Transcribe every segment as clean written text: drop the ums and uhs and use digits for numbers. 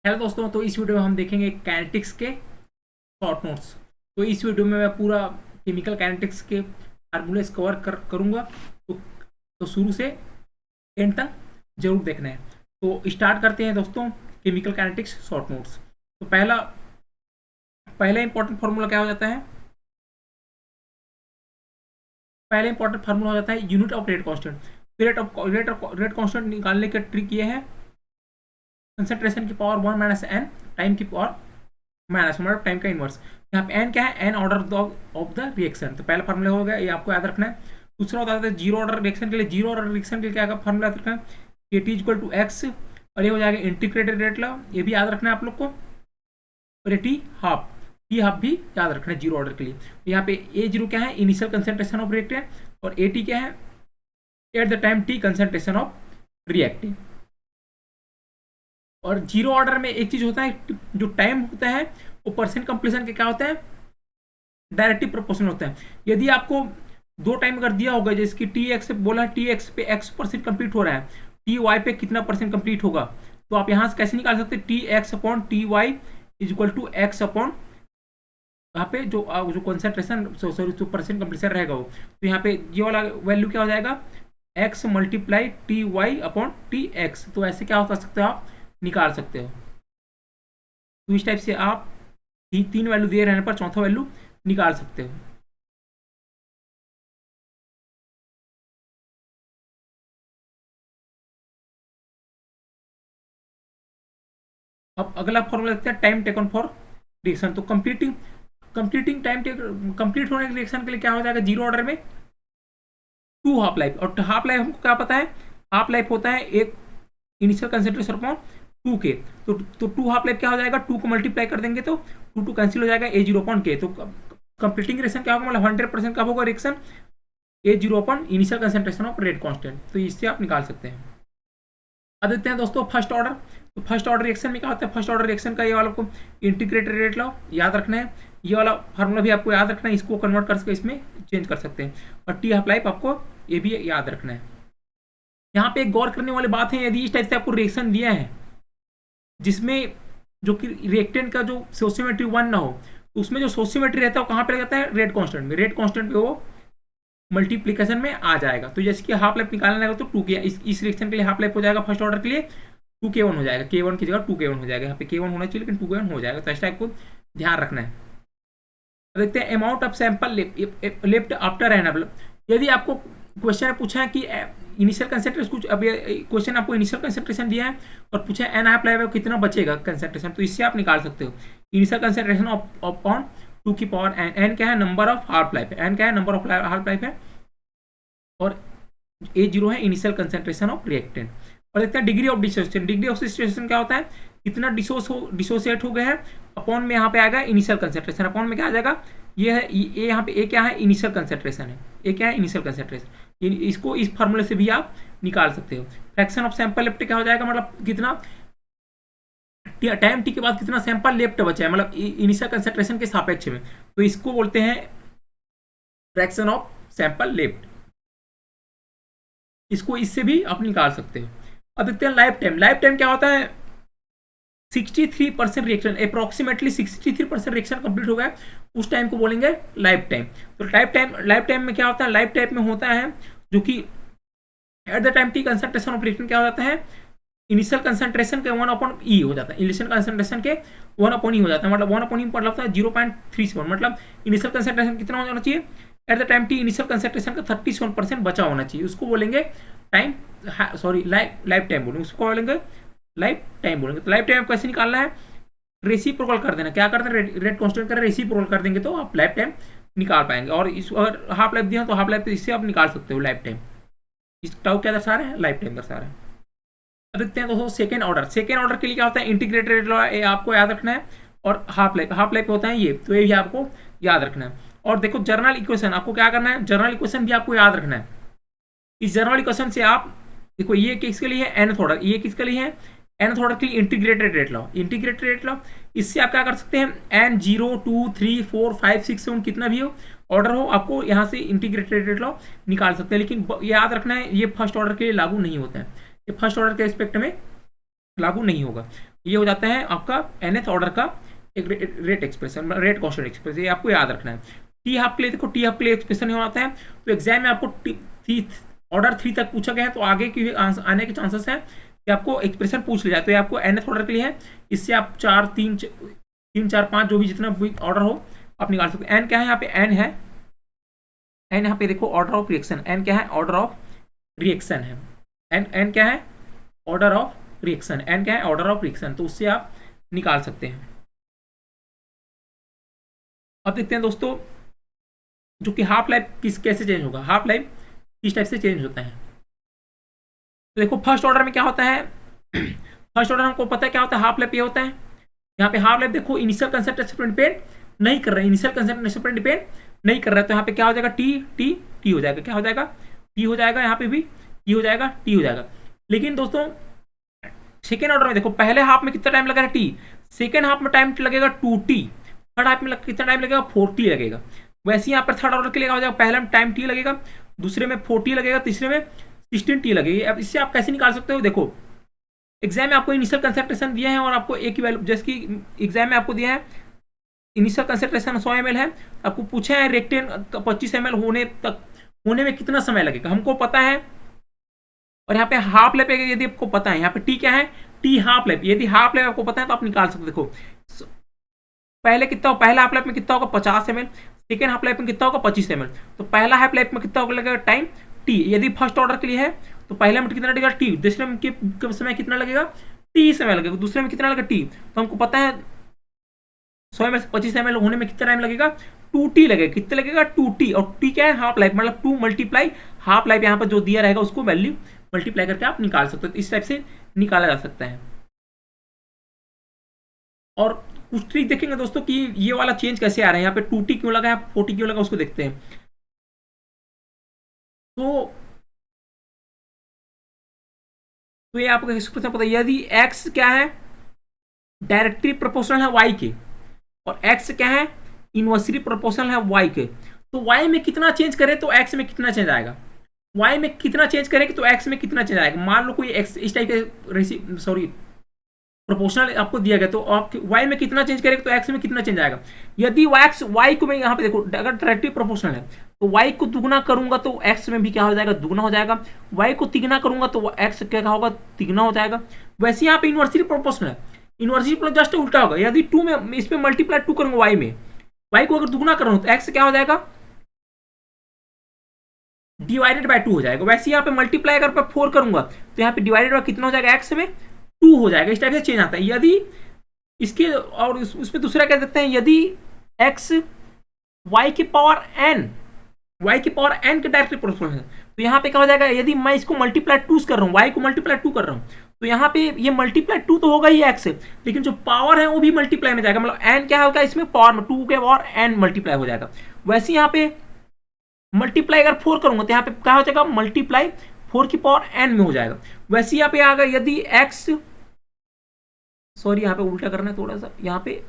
Hello दोस्तों, तो इस वीडियो में हम देखेंगे काइनेटिक्स के शॉर्ट नोट्स। तो इस वीडियो में मैं पूरा केमिकल काइनेटिक्स के फार्मूलेस करूंगा। तो शुरू से एंड तक जरूर देखना है। तो स्टार्ट करते हैं दोस्तों, केमिकल काइनेटिक्स शॉर्ट नोट्स। तो पहला पहला इंपॉर्टेंट फार्मूला क्या हो जाता है? पहला इंपॉर्टेंट फार्मूला हो जाता है unit of rate constant. Rate constant निकालने का ट्रिक ये है, कंसंट्रेशन की पावर 1 माइनस एन, टाइम की पावर माइनस मतलब टाइम का इनवर्स। यहाँ पे एन क्या है? N order of the reaction. तो पहला फार्मूला हो गया, ये आपको याद रखना है। दूसरा होता है जीरो ऑर्डर रिएक्शन के लिए। जीरो ऑर्डर रिएक्शन के लिए क्या फार्मूला याद रखना है? के टी इक्वल टू एक्स, और ये हो जाएगा इंटीग्रेटेड रेट लॉ, ये भी याद रखना है आप लोग को। और ये टी हाफ भी याद रखना है जीरो ऑर्डर के लिए। तो यहाँ पे ए जीरो क्या है? इनिशियल कंसेंट्रेशन ऑफ रिएक्टेंट, और ए टी क्या है? Eight the time T concentration of reactant. और जीरो ऑर्डर में एक चीज होता है, जो टाइम होता है वो परसेंट कंप्लीशन के क्या होता है? डायरेक्टली प्रोपोर्शनल होता है। यदि आपको दो टाइम अगर दिया होगा, जैसे कि टी एक्स बोला, टी एक्स पे एक्स परसेंट कंप्लीट हो रहा है, टी वाई पे कितना परसेंट कंप्लीट होगा, तो आप यहां से कैसे निकाल सकते हैं? T X upon T Y is equal to X upon यहाँ पे जो कंसेंट्रेशन सॉरी जो परसेंट कंप्लीशन रहेगा वो, तो यहाँ पे ये वाला वैल्यू क्या हो जाएगा? X multiply T Y upon T X. तो ऐसे क्या हो सकते हो? आप निकाल सकते हो। तो इस टाइप से आप तीन वैल्यू दिए रहने पर चौथा वैल्यू निकाल सकते हो। अब अगला फॉर्मूला देखते हैं, टाइम टेकन फॉर रिएक्शन। तो कंप्लीटिंग टाइम कंप्लीट होने के रिएक्शन के लिए क्या हो जाएगा? जीरो ऑर्डर में टू हाफ लाइफ। और हाफ लाइफ हमको क्या पता है? हाफ लाइफ होता है एक इनिशियल कंसेंट्रेशन अपॉन टू के। तो टू हाफ लाइफ क्या हो जाएगा? टू को मल्टीप्लाई कर देंगे तो टू टू कैंसिल हो जाएगा, ए जीरो अपॉन के। तो कंप्लीटिंग रिएक्शन क्या होगा? मतलब 100% कब होगा reaction? A zero upon initial concentration of rate constant. तो इससे आप निकाल सकते हैं। अब देखते हैं दोस्तों फर्स्ट ऑर्डर। तो फर्स्ट ऑर्डर रिएक्शन में क्या होता है? फर्स्ट ऑर्डर रिएक्शन का ये वाला आपको इंटीग्रेटेड रेट लॉ याद रखना है। ये वाला फार्मूला भी आपको याद रखना है, इसको कन्वर्ट करके इसमें चेंज कर सकते हैं। और टी हाफ लाइफ आपको ये भी याद रखना है। यहाँ पे एक गौर करने वाली बात है, यदि इस टाइप से आपको रिएक्शन दिया है जिसमें जो कि रिएक्टेंट का जो सोसियोमेट्री 1 ना हो, तो उसमें जो सोसियोमेट्री रहता है वो कहाँ पे रहता है? रेट कांस्टेंट में। रेट कांस्टेंट पे वो मल्टीप्लीकेशन में आ जाएगा। तो जैसे कि हाफ लाइफ निकालना है तो टू के इस रिएक्शन के लिए हाफ लाइफ हो जाएगा फर्स्ट ऑर्डर के लिए टू के वन हो जाएगा। के वन की जगह टू के वन हो जाएगा। यहाँ पे के वन होना चाहिए लेकिन टू के वन हो जाएगा। तो इस टाइप को ध्यान रखना है। देखते हैं amount of sample left after N. यदि आपको क्वेश्चन पूछा है कि इनिशियल कंसेंट्रेशन, कुछ अब क्वेश्चन आपको इनिशियल कंसेंट्रेशन दिया है और पूछा है एन हाफ लाइफ कितना बचेगा कंसेंट्रेशन, तो इससे आप निकाल सकते हो इनिशियल कंसेंट्रेशन अपॉन टू की पावर एन। एन क्या है? नंबर ऑफ हाफ लाइफ है। एन क्या है? नंबर ऑफ हाफ लाइफ है। और ए जीरो है इनिशियल कंसेंट्रेशन ऑफ रिएक्टेंट। और देखते हैं degree of dissociation. Degree of dissociation क्या होता है? कितना डिसोसिएट हो गया है। अपॉन में यहाँ पे आएगा इनिशियल कंसेंट्रेशन। अपॉन में क्या आ जाएगा? ये है ये यहाँ पे ए क्या है? इनिशियल कंसेंट्रेशन है। ए क्या है? Initial concentration. इसको इस फार्मूले से भी आप निकाल सकते हो। फ्रैक्शन ऑफ सैंपल लेफ्ट क्या हो जाएगा? मतलब कितना टाइम टी के बाद कितना सैंपल लेफ्ट बचा है, मतलब इनिशियल कंसेंट्रेशन के सापेक्ष में। तो इसको बोलते हैं फ्रैक्शन ऑफ सैंपल लेफ्ट। इसको इससे भी आप निकाल सकते हो। अब देखते हैं लाइफ टाइम। लाइफ टाइम क्या होता है? 63% रिएक्शन, अप्रोक्सीमेटली 63% रिएक्शन कंप्लीट हो गया, उस टाइम को बोलेंगे लाइफ टाइम। तो लाइफ टाइम में क्या होता है? लाइफ टाइम में होता है जो कि eight the time T concentration of reactant क्या हो जाता है? इनिशियल कंसंट्रेशन के 1 अपॉन ई हो जाता है। इनिशियल कंसंट्रेशन के 1 अपॉन ई हो जाता है। मतलब 1 अपॉन ई मतलब होता है 0.37। मतलब इनिशियल कंसंट्रेशन कितना होना चाहिए? Eight the time T initial concentration का 37% बचा होना चाहिए। उसको बोलेंगे टाइम, सॉरी लाइफ टाइम बोलेंगे, उसको बोलेंगे लाइफ टाइम बोलेंगे। तो लाइफ टाइम कैसे निकालना है? रेसिप्रोकल कर देना। क्या करते हैं? रेट कांस्टेंट कर रेसिप्रोकल कर देंगे तो आप लाइफ टाइम निकाल पाएंगे। और इस अगर हाफ लाइफ दिया तो हाफ लाइफ, तो इससे आप निकाल सकते हो लाइफ टाइम। इस टाउ क्या दर्शा रहे हैं? लाइफ टाइम दर्शा रहे हैं। अब देखते हैं दोस्तों सेकेंड ऑर्डर। सेकेंड ऑर्डर के लिए क्या होता है? इंटीग्रेटेड रेट लॉ आपको याद रखना है। और हाफ लाइफ होता है ये, तो ये भी आपको याद रखना है। और देखो जर्नल इक्वेशन आपको क्या करना है? जर्नल इक्वेशन भी आपको याद रखना है। इस जर्नल इक्वेशन से आप देखो, ये किसके लिए है? nth order. ये किसके लिए है? nth ऑर्डर के लिए integrated rate law. Integrated rate law, इससे आप क्या कर सकते हैं? n 0 2 3 4 5 6 7 कितना भी हो ऑर्डर हो, आपको यहाँ से इंटीग्रेटेड रेट लॉ निकाल सकते हैं। लेकिन याद रखना है ये फर्स्ट ऑर्डर के लिए लागू नहीं होता है। ये फर्स्ट ऑर्डर के रिस्पेक्ट में लागू नहीं होगा। ये हो जाता है आपका nth ऑर्डर का एक rate expression, rate constant expression, ये आपको याद रखना है। टी हाफ के लिए देखो, टी हाफ के लिए एक्सप्रेशन हो आता है, तो एग्जाम में आपको ऑर्डर 3 तक पूछा गया है, तो आगे की आने के चांसेस हैं कि आपको एक्सप्रेशन पूछ लिया जाए। तो ये आपको nth ऑर्डर के लिए है, इससे आप 4 3 4 5 जो भी जितना ऑर्डर हो आप निकाल सकते हैं। एन क्या है यहाँ पे, एन है, एन यहाँ पे देखो ऑर्डर ऑफ रिएक्शन, एन क्या है, ऑर्डर ऑफ रिएक्शन है, एन क्या है, ऑर्डर ऑफ रिएक्शन, एन क्या है, ऑर्डर ऑफ रिएक्शन, तो उससे आप निकाल सकते हैं। अब देखते हैं दोस्तों जो कि हाफ लाइफ कैसे चेंज होगा, हाफ लाइफ किस टाइप से चेंज होता है। तो देखो फर्स्ट ऑर्डर में क्या होता है, फर्स्ट ऑर्डर हमको पता है क्या होता है, हाफ लाइफ ये होता है। यहाँ पे हाफ लाइफ देखो इनिशियल कंसेंट्रेशन पर डिपेंड नहीं कर रहा है, इनिशियल कंसेंट्रेशन पर डिपेंड नहीं कर रहा है, तो यहाँ पे क्या हो जाएगा, टी टी टी हो जाएगा, क्या हो जाएगा, टी हो जाएगा, यहाँ पे भी टी हो जाएगा, टी हो जाएगा। लेकिन दोस्तों सेकेंड ऑर्डर में देखो पहले हाफ में कितना टाइम लगेगा, टी, सेकेंड हाफ में टाइम लगेगा 2t, थर्ड हाफ में कितना टाइम लगेगा, 4t लगेगा। वैसे यहाँ पर थर्ड ऑर्डर के लिए हो जाएगा, पहले में टाइम t लगेगा, दूसरे में 4t लगेगा, तीसरे में 16t लगेगी। अब इससे आप कैसे निकाल सकते हो, देखो एग्जाम में आपको इनिशियल कंसेंट्रेशन दिए हैं और आपको एक ही वैल्यू, जैसे कि एग्जाम में आपको दिया है इनिशियल कंसेंट्रेशन 100 ml है, आपको पूछा है रेक्टेन 25 ml होने में कितना समय लगेगा, हमको पता है। और यहाँ पे हाफ लाइफ यदि आपको पता है, यहाँ पे टी क्या है, टी हाफ लाइफ, यदि हाफ लाइफ आपको पता है तो आप निकाल सकते। देखो पहले कितना, पहला हाफ लाइफ में कितना होगा 50 ml, सेकेंड हाफ लाइफ में कितना होगा 25 ml, तो पहला हाफ लाइफ में कितना लगेगा टाइम टी, यदि फर्स्ट ऑर्डर के लिए है तो पहले में कितना लगेगा टी, दूसरे में समय कितना लगेगा टी समय लगेगा, दूसरे में कितना लगेगा टी, तो हमको पता है 100 ml से 25 ml होने में कितना टाइम लगेगा, 2t लगेगा, कितना लगेगा 2t, और t क्या है, हाफ लाइफ, मतलब 2 मल्टीप्लाई हाफ लाइफ, यहाँ पर जो दिया रहेगा उसको वैल्यू मल्टीप्लाई करके आप निकाल सकते हो, तो इस टाइप से निकाला जा सकता है। और कुछ ट्रिक देखेंगे दोस्तों कि ये वाला चेंज कैसे आ रहा है, यहाँ पे 2t क्यों लगा है, 4t क्यों लगा, उसको देखते हैं। तो ये आपको एक्सप्रेशन पता है, यदि x क्या है डायरेक्टली प्रोपोर्शनल है y के, और x क्या है इनवर्सली प्रोपोर्शनल है y के, तो y में कितना चेंज करे तो x में कितना चेंज आएगा, y में कितना चेंज करेगी तो x में कितना चेंज आएगा। मान लो कोई x इस टाइप के सॉरी प्रोपोर्शनल आपको दिया गया, तो आप y में कितना चेंज करेगा तो x में कितना चेंज आएगा। यदि y को मैं यहाँ पे देखो अगर डायरेक्टली प्रोपोर्शनल है तो y को दुगना करूंगा तो x में भी क्या हो जाएगा, दुगना हो जाएगा, y को तिगना करूंगा तो x क्या होगा, तिगना हो जाएगा। वैसे यहाँ पे इनवर्सली प्रोपोर्शनल है, इनवर्सली प्लस जस्ट उल्टा होगा, यदि 2 में इस पे मल्टीप्लाई 2 करूंगा y में, y को अगर दुगना करूंगा तो x क्या हो जाएगा, डिवाइडेड बाय 2 हो जाएगा। वैसे यहाँ पे मल्टीप्लाई अगर मैं 4 करूंगा तो यहाँ पे डिवाइडेड बाय कितना हो जाएगा, x में 2 हो जाएगा। इस टाइप से चेंज आता है। यदि इसके और उसमें दूसरा क्या देते हैं, यदि x y की पावर n के डायरेक्टली प्रोपोर्शनल है तो यहाँ पे क्या हो जाएगा, यदि मैं इसको मल्टीप्लाई 2 कर रहा हूँ, y को मल्टीप्लाई 2 कर रहा हूँ तो यहाँ पे ये मल्टीप्लाई 2 तो होगा ही x से, लेकिन जो पावर है वो भी मल्टीप्लाई में जाएगा, मतलब n क्या होगा इसमें पावर में 2 के पावर n मल्टीप्लाई हो जाएगा। वैसे यहाँ पे मल्टीप्लाई अगर 4 करूंगा तो यहाँ पे क्या हो जाएगा, मल्टीप्लाई 4 की पावर n में हो जाएगा। वैसे यहाँ पे आ गया यदि x, सॉरी यहाँ पे उल्टा करना है थोड़ा सा, यहाँ पे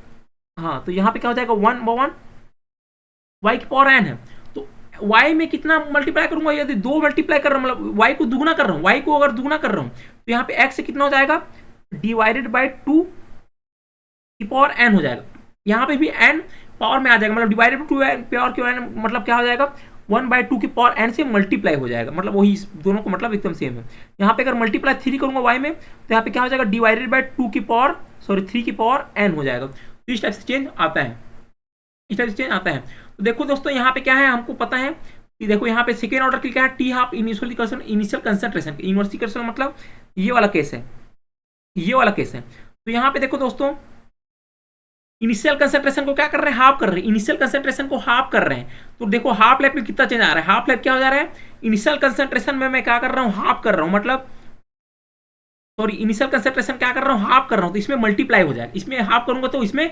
हाँ, तो यहाँ पे क्या हो जाएगा 1/1 y की पावर n है, तो y में कितना मल्टीप्लाई करूंगा, यदि 2 मल्टीप्लाई कर रहा हूँ, मतलब y को दुगना कर रहा हूँ, y को अगर दुगना कर रहा हूँ तो यहाँ पे x से कितना हो जाएगा, डिवाइडेड बाय 2 की पावर n हो जाएगा। यहाँ पे भी n पावर में आ जाएगा, मतलब डिवाइडेड बाय 2 पावर की n, मतलब क्या हो जाएगा 1/2 की पावर n से मल्टीप्लाई हो जाएगा, मतलब वही दोनों को मतलब एकदम सेम है। यहाँ पे अगर मल्टीप्लाई 3 करूंगा y में तो यहाँ पे क्या हो जाएगा, डिवाइडेड बाय 2 की पावर 3 की पावर n हो जाएगा। तो इस टाइप से चेंज आता है, इस टाइप से चेंज आता है। तो देखो दोस्तों यहाँ पे क्या है, हमको पता है कि देखो यहाँ पे सेकेंड ऑर्डर के लिए क्या है, टी हाफ इनिशियल कंसंट्रेशन, इनवर्सिटी मतलब ये वाला केस है, ये वाला केस है। तो यहाँ पे देखो दोस्तों इनिशियल कंसंट्रेशन को क्या कर रहे हैं, हाफ कर रहे हैं, इनिशियल कंसंट्रेशन को हाफ कर रहे हैं। तो देखो हाफ लाइफ में कितना चेंज आ रहा है, हाफ लाइफ क्या हो जा रहा है, इनिशियल कंसंट्रेशन में मैं क्या कर रहा हूँ, हाफ कर रहा हूँ, मतलब सॉरी इनिशियल कंसंट्रेशन क्या कर रहा हूँ, हाफ कर रहा हूँ, तो इसमें मल्टीप्लाई हो जाएगा, इसमें हाफ करूंगा तो इसमें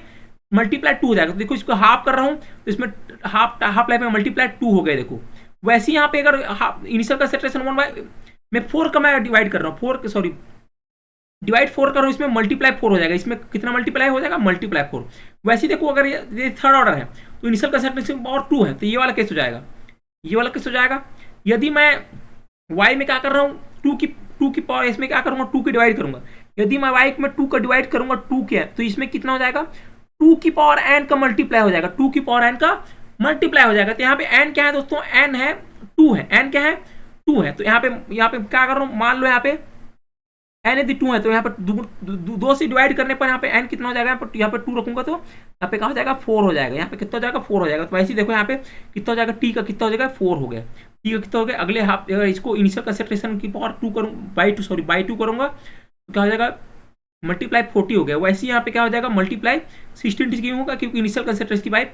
मल्टीप्लाई 2 हो जाएगा। तो देखो इसको हाफ कर रहा हूँ तो इसमें हाफ लाइफ में मल्टीप्लाई 2 हो गए। देखो वैसे यहाँ पे अगर इनिशियल कंसंट्रेशन 1 मैं 4 का मैं डिवाइड कर रहा हूँ, 4 सॉरी डिवाइड 4 कर रहा हूँ, इसमें मल्टीप्लाई 4 हो जाएगा, इसमें कितना मल्टीप्लाई हो जाएगा, मल्टीप्लाई 4। वैसे देखो अगर ये थर्ड ऑर्डर है तो इनिशियल कंसंट्रेशन पावर 2 है, तो ये वाला केस हो जाएगा, ये वाला केस हो जाएगा। यदि मैं y में क्या कर रहा हूँ 2 की पावर, इसमें क्या करूँगा 2 की डिवाइड करूँगा, यदि मैं y में 2 का डिवाइड करूंगा 2 क्या है, तो इसमें कितना हो जाएगा 2 की पावर n का मल्टीप्लाई हो जाएगा, 2 की पावर n का मल्टीप्लाई हो जाएगा। तो यहाँ पे n क्या है दोस्तों, n है 2 है, n क्या है 2 है। तो यहाँ पे क्या कर रहा हूँ, मान लो यहाँ पे n यदि 2 है तो यहाँ पे दो से डिवाइड करने पर यहाँ पे n कितना हो जाएगा, यहाँ पे 2 रखूंगा तो यहाँ पे क्या हो जाएगा 4 हो जाएगा। यहाँ पे कितना हो जाएगा 4 हो जाएगा। तो वैसे ही देखो यहाँ पे कितना हो जाएगा, t का कितना हो जाएगा 4 हो गया, t का कितना हो गया। अगले हाफ अगर इसको इनिशियल कंसंट्रेशन की पावर 2 करूँ बाई 2 करूंगा तो क्या हो जाएगा मल्टीप्लाई 40 हो गया। वैसे ही यहाँ पे क्या हो जाएगा मल्टीप्लाई 16 क्यों होगा, क्योंकि इनिशियल कंसंट्रेशन की बाई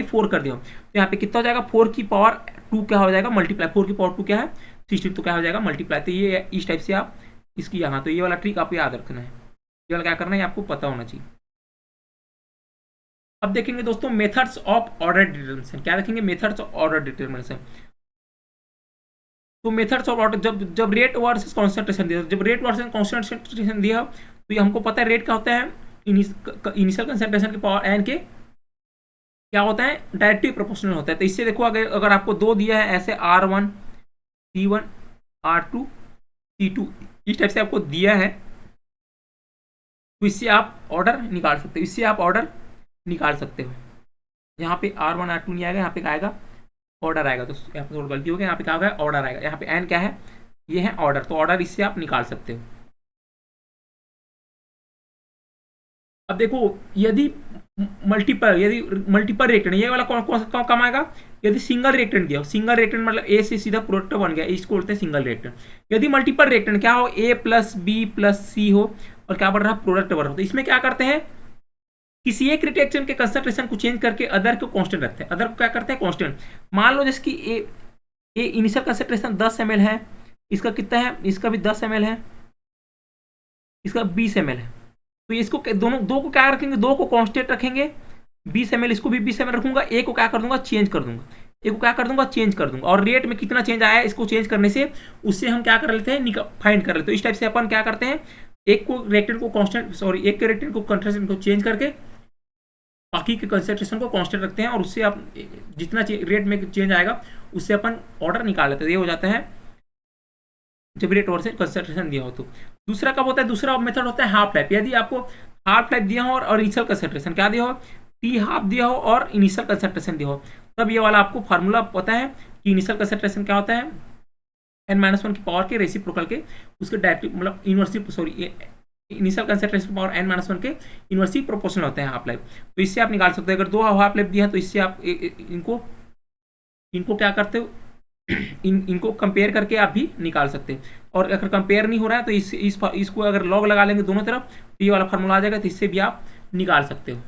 4 कर दिया। तो यहाँ पे कितना हो जाएगा 4 की पावर 2 क्या हो जाएगा मल्टीप्लाई, 4 की पावर 2 क्या है 16, तो क्या हो जाएगा मल्टीप्लाई। तो ये इस टाइप से आप इसकी यहाँ, तो ये वाला ट्रिक आपको याद रखना है, ये वाला क्या करना है आपको पता होना चाहिए। अब देखेंगे दोस्तों मेथड्स ऑफ ऑर्डर डिटरमिनेशन, क्या देखेंगे मेथड्स ऑफ ऑर्डर डिटरमिनेशन। तो मेथड्स ऑफ ऑर्डर, जब रेट वर्सेस कॉन्सेंट्रेशन दिया, जब रेट वर्सेस कॉन्सेंट्रेशन दिया तो ये हमको पता है रेट क्या होता है इनिशियल कंसंट्रेशन के पावर एन के क्या होता है डायरेक्टली प्रोपोर्शनल होता है। तो इससे देखो अगर आपको दो दिया है ऐसे R1 C1 R2 C2 इस टाइप से आपको दिया है, तो इससे आप ऑर्डर निकाल सकते हो, इससे आप ऑर्डर निकाल सकते हो। यहाँ पे R1 R2 नहीं आएगा, यहाँ पे क्या आएगा ऑर्डर आएगा। तो यहाँ पे थोड़ी गलती हो गई, यहाँ पे क्या होगा ऑर्डर आएगा। यहाँ पे एन क्या है, ये है ऑर्डर, तो ऑर्डर इससे आप निकाल सकते हो। अब देखो यदि मल्टीपल रिएक्टेंट, ये वाला कौन काम आएगा, यदि सिंगल रिएक्टेंट दिया हो, सिंगल रिएक्टेंट मतलब ए से सीधा प्रोडक्ट बन गया, इसको बोलते हैं सिंगल रिएक्टेंट। यदि मल्टीपल रिएक्टेंट क्या हो A plus B plus C हो और क्या बढ़ रहा है प्रोडक्ट बढ़ रहा हो, तो इसमें क्या करते हैं किसी एक रिएक्शन के कंसंट्रेशन को चेंज करके अदर को कांस्टेंट रखते हैं। अदर को क्या करते हैं कांस्टेंट। मान लो जैसे कि ए इनिशियल कंसंट्रेशन 10 ml है, इसका कितना है, इसका भी 10 ml है, इसका 20 ml है। तो इसको दोनों दो को क्या रखेंगे, दो को कांस्टेंट रखेंगे 20 ml, इसको भी 20 ml रखूंगा, एक को क्या कर दूंगा चेंज कर दूंगा, एक को क्या कर दूंगा चेंज कर दूंगा। और रेट में कितना चेंज आया है इसको चेंज करने से उससे हम क्या कर लेते हैं फाइंड कर लेते हैं। तो इस टाइप से अपन क्या करते हैं एक को रिएक्टेंट को कांस्टेंट एक के रिएक्टेंट को कंसंट्रेशन को चेंज करके बाकी के कंसंट्रेशन को कांस्टेंट रखते हैं और उससे आप जितना रेट में चेंज आएगा उससे अपन ऑर्डर निकाल लेते हैं। ये हो जाता है जब रेट और से कंसंट्रेशन दिया हो। तो दूसरा कब होता है, दूसरा मेथड होता है हाफ लाइफ। यदि आपको हाफ लाइफ दिया हो और इनिशियल कंसंट्रेशन क्या दिया हो टी हाफ दिया हो और इनिशियल कंसंट्रेशन दिया हो, तब ये वाला आपको फार्मूला पता है कि इनिशियल कंसंट्रेशन क्या होता है n-1 की पावर के रेसिप्रोकल के उसके डायरेक्टली मतलब इनिशियल कंसंट्रेशन पावर n-1 के इनवर्सली प्रोपोर्शनल होते हैं हाफ लाइफ। तो इससे आप निकाल सकते हो। अगर दो हाफ लाइफ दिया है तो इससे आप इनको क्या करते हो इनको कंपेयर करके आप भी निकाल सकते हैं। और अगर कंपेयर नहीं हो रहा है तो इसको अगर लॉग लगा लेंगे दोनों तरफ तो ये वाला फार्मूला आ जाएगा, तो इससे भी आप निकाल सकते हो।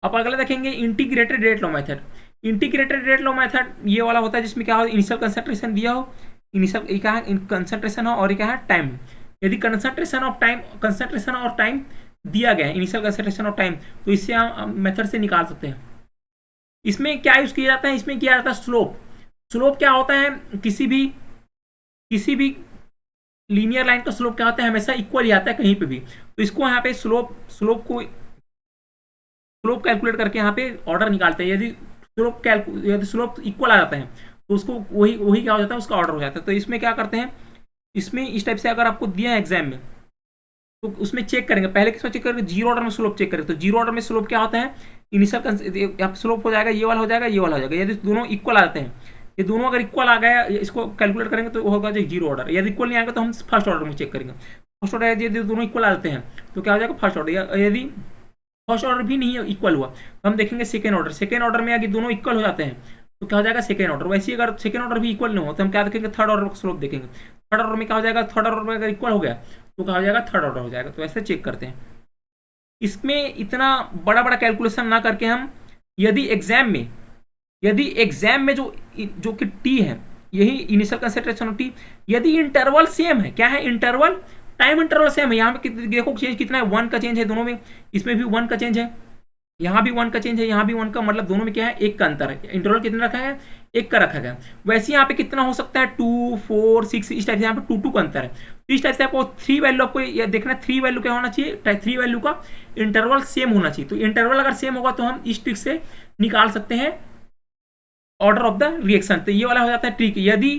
अब अगला देखेंगे integrated rate law method. Integrated rate law method ये वाला होता है जिसमें क्या हो इनिशियल कंसंट्रेशन दिया हो, इनिशियल क्या है कंसंट्रेशन हो और क्या है टाइम। यदि कंसंट्रेशन और टाइम दिया गया है इनिशियल कंसंट्रेशन और टाइम, तो इससे हम मेथड से निकाल सकते हैं। इसमें क्या यूज किया जाता है, इसमें किया जाता है स्लोप। स्लोप क्या होता है, किसी भी लीनियर लाइन का स्लोप क्या होता है हमेशा इक्वल ही आता है कहीं पे भी। तो इसको यहाँ पे स्लोप कैलकुलेट करके यहाँ पे ऑर्डर निकालते हैं। यदि स्लोप इक्वल आ जाता है तो उसको वही क्या हो जाता है उसका ऑर्डर हो जाता है। तो इसमें क्या करते हैं, इसमें इस टाइप से अगर आपको दिया है एग्जाम में तो उसमें चेक करेंगे, पहले किसमें चेक करेंगे जीरो ऑर्डर में स्लोप चेक करें। तो जीरो ऑर्डर में स्लोप क्या होता है इनिशियल स्लोप हो जाएगा ये वाला हो जाएगा ये वाला हो जाएगा। यदि दोनों इक्वल आते हैं, ये दोनों अगर इक्वल आ गया इसको कैलकुलेट करेंगे तो होगा जीरो ऑर्डर। यदि इक्वल नहीं आएगा तो हम फर्स्ट ऑर्डर में चेक करेंगे। फर्स्ट ऑर्डर यदि दोनों इक्वल आते हैं तो क्या हो जाएगा फर्स्ट ऑर्डर। यदि फर्स्ट ऑर्डर भी नहीं इक्वल हुआ तो हम देखेंगे सेकेंड ऑर्डर। सेकेंड ऑर्डर में अगर दोनों इक्वल हो जाते हैं तो क्या हो जाएगा सेकेंड ऑर्डर। वैसे ही अगर सेकेंड ऑर्डर भी इक्वल नहीं हो तो हम क्या देखेंगे थर्ड ऑर्डर का स्लोप देखेंगे। थर्ड ऑर्डर में क्या हो जाएगा, थर्ड ऑर्डर में अगर इक्वल हो गया तो क्या हो जाएगा थर्ड ऑर्डर हो जाएगा। तो ऐसे चेक करते हैं। इसमें इतना बड़ा कैलकुलेशन ना करके हम यदि एग्जाम में जो कि टी है यही इनिशियल कंसंट्रेशन ऑफ टी, यदि इंटरवल सेम है, क्या है इंटरवल टाइम इंटरवल सेम है। यहाँ पे देखो चेंज कितना है 1 का चेंज है दोनों में, इसमें भी 1 का चेंज है, यहाँ भी 1 का चेंज है, यहाँ भी 1 का, मतलब दोनों में क्या है 1 का अंतर है। इंटरवल कितना रखा है 1 का रखा गया। वैसे यहाँ पे कितना हो सकता है 2 4 6 इस टाइप से यहाँ पे 2 का अंतर है। तो इस टाइप से आपको 3 वैल्यू आपको देखना है, 3 वैल्यू क्या होना चाहिए, 3 वैल्यू का इंटरवल सेम होना चाहिए। तो इंटरवल अगर सेम होगा तो हम इस ट्रिक से निकाल सकते हैं ऑर्डर ऑफ द रिएक्शन। तो ये वाला हो जाता है ट्रिक। यदि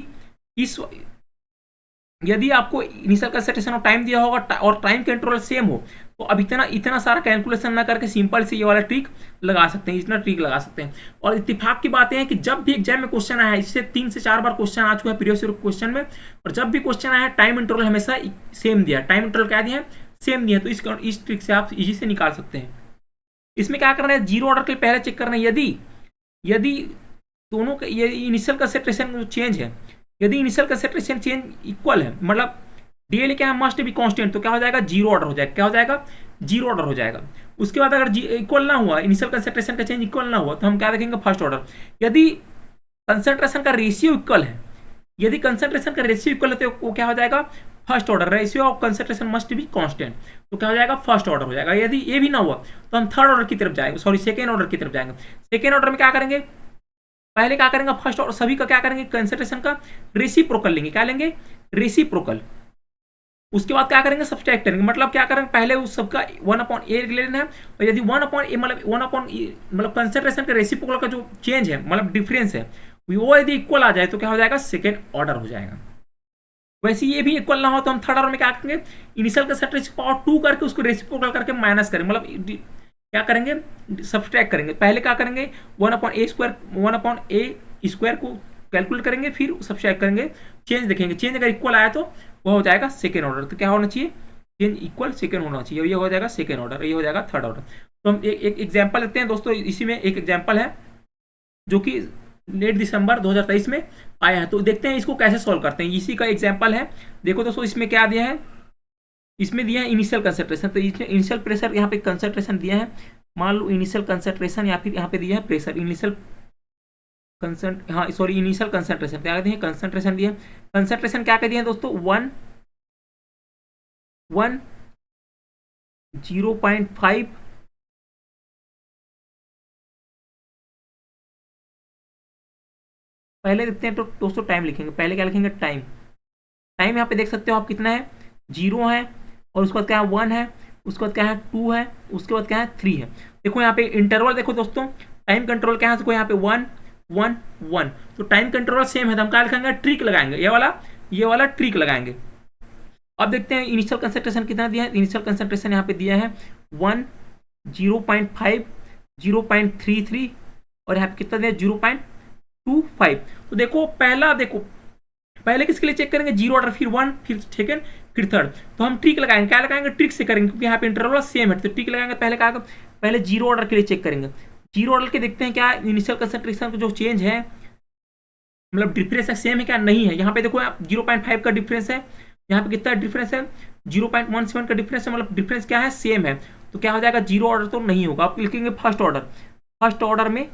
यदि आपको इनिशियल कंसंट्रेशन और टाइम दिया होगा और टाइम कंट्रोल सेम हो, तो अब इतना इतना सारा कैलकुलेशन ना करके सिंपल से ये वाला ट्रिक लगा सकते हैं, इतना ट्रिक लगा सकते हैं। और इत्तेफाक की बात है कि जब भी एग्जाम में क्वेश्चन आया है, इससे 3 से 4 बार क्वेश्चन आ चुका है प्रीवियस ईयर क्वेश्चन में, और जब भी क्वेश्चन आया है टाइम इंटरवल हमेशा सेम दिया, टाइम इंटरवल क्या दिया है, सेम दिया है। तो इस ट्रिक से आप इजी से निकाल सकते हैं। इसमें क्या करना है, जीरो ऑर्डर के पहले चेक करना है, यदि यदि दोनों का ये इनिशियल कंसंट्रेशन चेंज है, यदि इनिशियल कंसंट्रेशन चेंज इक्वल है, मतलब डीएल क्या है, मस्ट बी कांस्टेंट, तो क्या हो जाएगा, जीरो ऑर्डर हो जाएगा। क्या हो जाएगा, जीरो ऑर्डर हो जाएगा। उसके बाद अगर इक्वल ना हुआ, इनिशियल कंसंट्रेशन का चेंज इक्वल ना हुआ, तो हम क्या देखेंगे, फर्स्ट ऑर्डर। यदि कंसंट्रेशन का रेशियो इक्वल है, यदि कंसंट्रेशन का रेशियो इक्वल है, तो वो क्या हो जाएगा, first order. Ratio of concentration must be constant, तो क्या हो जाएगा, फर्स्ट ऑर्डर हो जाएगा। यदि ये भी ना हुआ, तो हम थर्ड ऑर्डर की तरफ जाएंगे, सॉरी सेकेंड ऑर्डर की तरफ जाएंगे। सेकेंड ऑर्डर में क्या करेंगे, पहले क्या करेंगे, फर्स्ट और सभी का क्या करेंगे, कंसंट्रेशन का रेसिप्रोकल लेंगे। क्या लेंगे, रेसिप्रोकल। उसके बाद क्या करेंगे, सब्सट्रैक्ट करेंगे। मतलब क्या करेंगे, पहले उस सबका 1/a लेना है, और यदि 1/a मतलब 1/e मतलब कंसंट्रेशन का रेसिप्रोकल का जो चेंज है, मतलब डिफरेंस है, वो यदि इक्वल आ जाए, तो क्या हो जाएगा, सेकेंड ऑर्डर हो जाएगा। वैसे ये भी इक्वल ना हो, तो हम थर्ड ऑर्डर में क्या करेंगे, इनिशियल कंसंट्रेशन पावर 2 करके उसको रेसिप्रोकल करके माइनस करेंगे, मतलब क्या करेंगे, सब्सट्रैक्ट करेंगे। पहले क्या करेंगे, 1/a² को कैलकुलेट करेंगे, फिर सब्सट्रैक्ट करेंगे, चेंज देखेंगे। चेंज अगर इक्वल आया तो वह हो जाएगा सेकेंड ऑर्डर। तो क्या होना चाहिए, चेंज इक्वल सेकेंड होना चाहिए, ये हो जाएगा सेकेंड ऑर्डर, ये हो जाएगा थर्ड ऑर्डर। तो हम एक एग्जाम्पल लेते हैं दोस्तों। इसी में एक एग्जाम्पल है जो कि लेट दिसंबर 2023 में आया है, तो देखते हैं इसको कैसे सॉल्व करते हैं। इसी का एग्जाम्पल है। देखो दोस्तों, इसमें क्या दिया है, इसमें दिया है इनिशियल कंसंट्रेशन। तो इसमें इनिशियल प्रेशर, यहाँ पे कंसंट्रेशन दिया है, मान लो इनिशियल कंसंट्रेशन, या फिर यहाँ पे दिया है प्रेशर। इनिशियल कंसंट हाँ सॉरी इनिशियल कंसंट्रेशन क्या दिए, कंसंट्रेशन दिए। कंसंट्रेशन क्या कर दिए दोस्तों, 0.5। पहले देखते हैं तो दोस्तों टाइम लिखेंगे। पहले क्या लिखेंगे, टाइम। टाइम यहाँ पे देख सकते हो आप कितना है, 0 है, और उसके बाद क्या है, 1 है, उसके बाद क्या है, 2 है, उसके बाद क्या है, 3 है। देखो यहाँ पे इंटरवल देखो दोस्तों, टाइम कंट्रोल क्या है, देखो यहाँ पे 1 1 1, तो टाइम कंट्रोल सेम है, तो हम क्या लिखेंगे, ट्रिक लगाएंगे, ये वाला ट्रिक लगाएंगे। अब देखते हैं इनिशियल कंसंट्रेशन कितना दिया है। इनिशियल कंसंट्रेशन यहाँ पे दिया है 1, 0.5, 0.33, और यहाँ पे कितना दिया, 0.25। तो देखो पहले किसके लिए चेक करेंगे, जीरो ऑर्डर, फिर 1, फिर सेकेंड, फिर थर्ड। तो हम ट्रिक लगाएंगे। क्या लगाएंगे, ट्रिक से करेंगे, क्योंकि यहाँ पे इंटरवल सेम है, तो ट्रिक लगाएंगे। पहले जीरो ऑर्डर के लिए चेक करेंगे। जीरो ऑर्डर के देखते हैं क्या इनिशियल कंसंट्रेशन का जो चेंज है, मतलब डिफरेंस है, सेम है क्या, नहीं है। यहाँ पे देखो 0.5 का डिफरेंस है, यहाँ पे कितना डिफरेंस है, 0.17 का डिफरेंस है, मतलब डिफरेंस क्या है, सेम है। तो क्या हो जाएगा, जीरो ऑर्डर तो नहीं होगा। आप लिखेंगे फर्स्ट ऑर्डर। फर्स्ट ऑर्डर में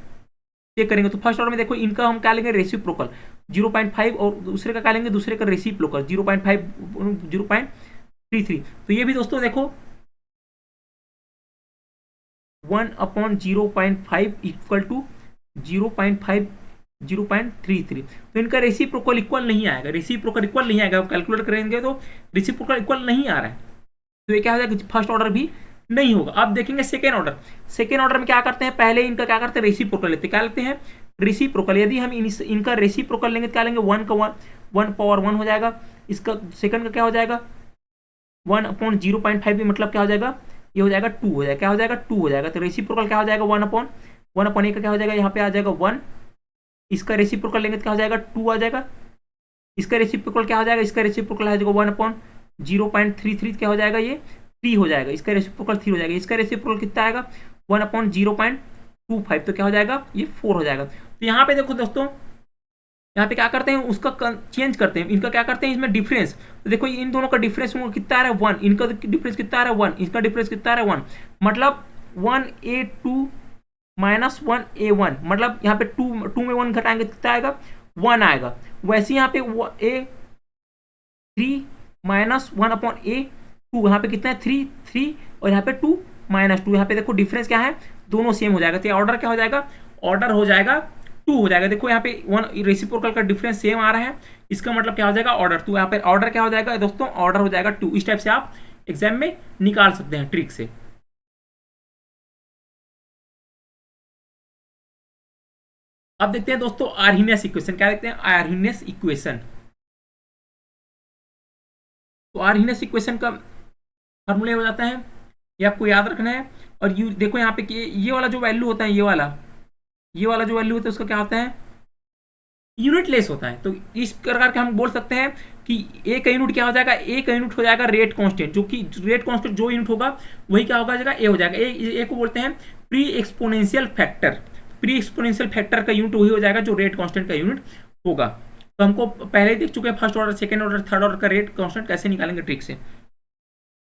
चेक करेंगे, तो फर्स्ट ऑर्डर में देखो इनका हम क्या लेंगे, रेसिप्रोकल 0.5, और दूसरे का क्या लेंगे, दूसरे का रेसिप्रोकल 0.5, 0.33। तो ये भी दोस्तों देखो 1/0.5 इक्वल टू 0.5, 0.33। तो इनका रेसिप्रोकल इक्वल नहीं आएगा, रेसिप्रोकल इक्वल नहीं आएगा। कैलकुलेट करेंगे तो रेसिप्रोकल इक्वल नहीं आ रहा है, तो ये क्या हो जाएगा, फर्स्ट ऑर्डर भी नहीं होगा। अब देखेंगे सेकेंड ऑर्डर। सेकेंड ऑर्डर में क्या करते हैं, पहले इनका क्या करते हैं, रेसिप्रोकल लेते हैं। क्या लेते हैं, रेसिप्रोकल। यदि हम इनका रेसिप्रोकल लेंगे तो क्या लेंगे, 1 हो जाएगा। इसका सेकंड का क्या हो जाएगा, 1/0.5 भी मतलब क्या हो जाएगा, ये हो जाएगा 2 हो जाएगा। क्या हो जाएगा, 2 हो जाएगा। तो रेसिप्रोकल क्या हो जाएगा, 1/1 का क्या हो जाएगा, यहाँ पे आ जाएगा 1। इसका रेसिप्रोकल लेंगे तो क्या हो जाएगा, 2 आ जाएगा। इसका रेसिप्रोकल क्या हो जाएगा, इसका रेसिप्रोकल आ जाएगा 1/0.33, क्या हो जाएगा, ये 3 हो जाएगा। इसका रेसिप्रोकल 3 हो जाएगा। इसका रेसिप्रोकल कितना आएगा, 1/0.25, तो क्या हो जाएगा, ये 4 हो जाएगा। तो यहाँ पे देखो दोस्तों, यहाँ पे क्या करते हैं, उसका चेंज करते हैं, इनका क्या करते हैं, इसमें डिफरेंस। तो देखो इन दोनों का डिफरेंस कितना आ रहा है, 1। इनका डिफरेंस कितना आ रहा है, 1। इसका डिफरेंस कितना आ रहा है, 1। मतलब 1A2 माइनस 1A1, मतलब यहाँ पे 2 में 1 घटाएंगे कितना आएगा, 1 आएगा। वैसे यहाँ पे A3 माइनस 1/A2, यहाँ पे कितना है, 3, और यहाँ पे 2 माइनस 2। यहाँ पे देखो डिफरेंस क्या है, दोनों सेम हो जाएगा। तो ऑर्डर क्या हो जाएगा, ऑर्डर हो जाएगा 2 हो जाएगा। देखो यहाँ पे 1 रेसिप्रोकल का डिफरेंस सेम आ रहा है, इसका मतलब क्या हो जाएगा, ऑर्डर 2। यहाँ पे ऑर्डर क्या हो जाएगा दोस्तों, ऑर्डर हो जाएगा 2। इस टाइप से आप एग्जाम में निकाल सकते हैं ट्रिक से। अब देखते हैं दोस्तों आर्हीनियस इक्वेशन। क्या देखते हैं, आर्हीनियस इक्वेशन। तो आर्हीनियस इक्वेशन का फॉर्मूला हो जाता है, ये आपको याद रखना है। और यू देखो यहाँ पे कि ये वाला जो वैल्यू होता है, ये वाला जो वैल्यू होता है उसका क्या होता है, यूनिट लेस होता है। तो इस प्रकार के हम बोल सकते हैं कि ए का यूनिट क्या हो जाएगा, ए का यूनिट हो जाएगा रेट कांस्टेंट, जो कि रेट कांस्टेंट जो यूनिट होगा वही क्या होगा जाएगा, ए हो जाएगा। ए को बोलते हैं pre exponential factor. Pre exponential factor का यूनिट वही हो जाएगा जो रेट कांस्टेंट का यूनिट होगा। तो हमको पहले ही देख चुके हैं first order, second order, third order का रेट कांस्टेंट कैसे निकालेंगे ट्रिक से।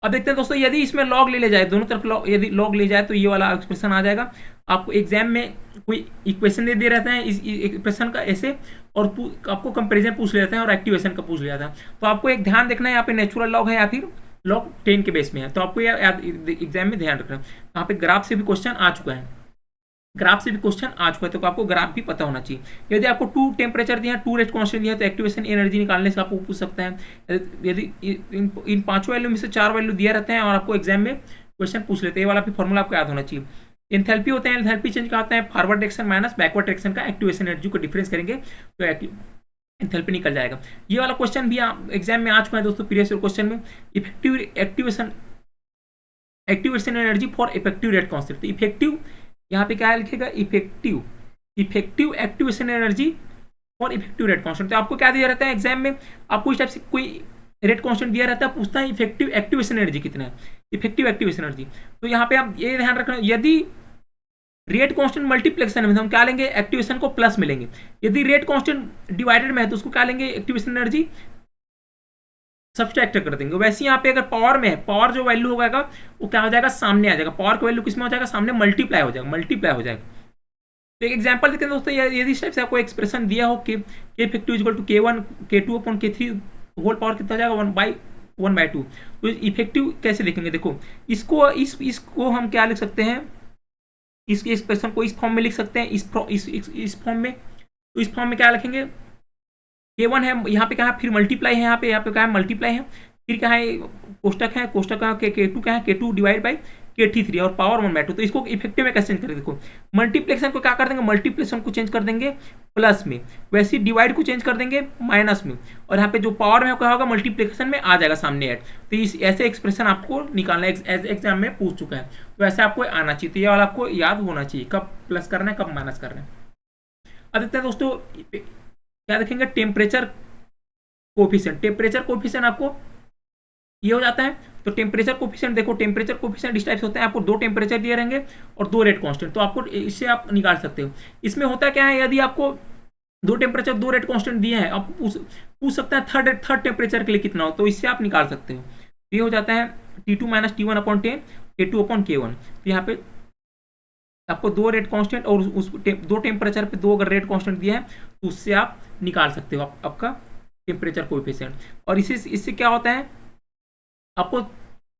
अब देखते हैं दोस्तों, यदि इसमें लॉग ले जाए, दोनों तरफ लॉग, यदि लॉग ले जाए तो ये वाला एक्सप्रेशन आ जाएगा। आपको एग्जाम में कोई इक्वेशन दे रहते हैं इस एक्सप्रेशन का ऐसे, और आपको कंपैरिजन पूछ लेते हैं और एक्टिवेशन का पूछ लिया था। तो आपको एक ध्यान देखना है, यहाँ पे नेचुरल लॉग है या फिर लॉग 10 के बेस में है, तो आपको एग्जाम में ध्यान रखना है। यहाँ पे ग्राफ से भी क्वेश्चन आ चुका है, ग्राफ से भी क्वेश्चन आ चुका है, तो आपको ग्राफ भी पता होना चाहिए। यदि आपको 2 टेम्परेचर दिया है, 2 रेट कांस्टेंट दिया है, तो एक्टिवेशन एनर्जी निकालने से आपको पूछ सकता है। यदि इन 5 वैल्यू में से 4 वैल्यू दिया रहते हैं और आपको एग्जाम में क्वेश्चन पूछ लेते हैं, ये वाला भी फॉर्मूला आपको याद होना चाहिए। एंथैल्पी होता है, एंथैल्पी चेंज का होता है forward direction minus backward direction का एक्टिवेशन एनर्जी को डिफरेंस करेंगे तो एंथैल्पी निकल जाएगा। ये वाला क्वेश्चन भी एग्जाम में आ चुका है दोस्तों, प्रीवियस क्वेश्चन में। Activation energy for effective rate constant, तो इफेक्टिव यहाँ पे क्या लिखेगा, इफेक्टिव एक्टिवेशन एनर्जी और इफेक्टिव रेट कांस्टेंट। तो आपको क्या दिया रहता है एग्जाम में, आपको इस टाइप से कोई रेट कांस्टेंट दिया रहता है, पूछता है इफेक्टिव एक्टिवेशन एनर्जी कितना है, इफेक्टिव एक्टिवेशन एनर्जी। तो यहाँ पे आप ये ध्यान रखना, यदि रेट कांस्टेंट मल्टीप्लेक्शन में हम क्या लेंगे, एक्टिवेशन को प्लस में लेंगे। यदि रेट कांस्टेंट डिवाइडेड में है तो उसको क्या लेंगे, एक्टिवेशन एनर्जी सब्सट्रैक्ट कर देंगे। वैसे यहाँ पे अगर पावर में है, पावर जो वैल्यू होगा वो क्या हो जाएगा, सामने आ जाएगा। पावर की वैल्यू किसमें हो जाएगा, सामने मल्टीप्लाई हो जाएगा। तो एक एग्जांपल देते हैं दोस्तों, यदि इस टाइप से आपको एक्सप्रेशन दिया हो कि K effective equal to K1 K2 upon K3 whole power कितना हो जाएगा, 1/2। तो इफेक्टिव कैसे लिखेंगे, देखो इसको हम क्या लिख सकते हैं, इस एक्सप्रेशन को इस फॉर्म में लिख सकते हैं, इस फॉर्म में। तो इस फॉर्म में क्या लिखेंगे, K1 है, यहाँ पे क्या है, फिर मल्टीप्लाई है, यहाँ पे क्या है, मल्टीप्लाई है, फिर क्या है, कोष्टक है, K2 क्या है, K2 डिवाइड बाई K3 और पावर 1/2। तो इसको इफेक्टिव में कैसे चेंज करेंगे, देखो मल्टीप्लेक्शन को क्या कर देंगे, मल्टीप्लेक्शन को चेंज कर देंगे प्लस में, वैसे डिवाइड को चेंज कर देंगे माइनस में, और यहाँ पे जो पावर में क्या होगा, मल्टीप्लिकेशन में आ जाएगा सामने ऐड। तो इस ऐसे एक्सप्रेशन आपको निकालना है, एग्जाम में पूछ चुका है, तो ऐसे आपको आना चाहिए। तो ये वाला आपको याद होना चाहिए, कब प्लस करना है कब माइनस करना है। अब देखते हैं दोस्तों, क्या देखेंगे, टेम्परेचर कोफिशिएंट आपको ये हो जाता है। तो टेम्परेचर कोफिशिएंट देखो, टेम्परेचर कोफिशिएंट इस टाइप से होता है, आपको 2 टेम्परेचर दिए रहेंगे और 2 रेट कांस्टेंट, तो आपको इससे आप निकाल सकते हो। इसमें होता क्या है, यदि आपको 2 टेम्परेचर 2 रेट कांस्टेंट दिए हैं, आपको पूछ सकता है थर्ड टेम्परेचर के लिए कितना हो, तो इससे आप निकाल सकते हो। ये हो जाता है T2 - T1 upon 10 K2 upon K1। तो यहाँ पे आपको 2 रेट कांस्टेंट और उस 2 टेम्परेचर पे 2 अगर रेट कांस्टेंट दिया है तो उससे आप निकाल सकते हो आपका टेम्परेचर कोएफिशिएंट। और इससे क्या होता है, आपको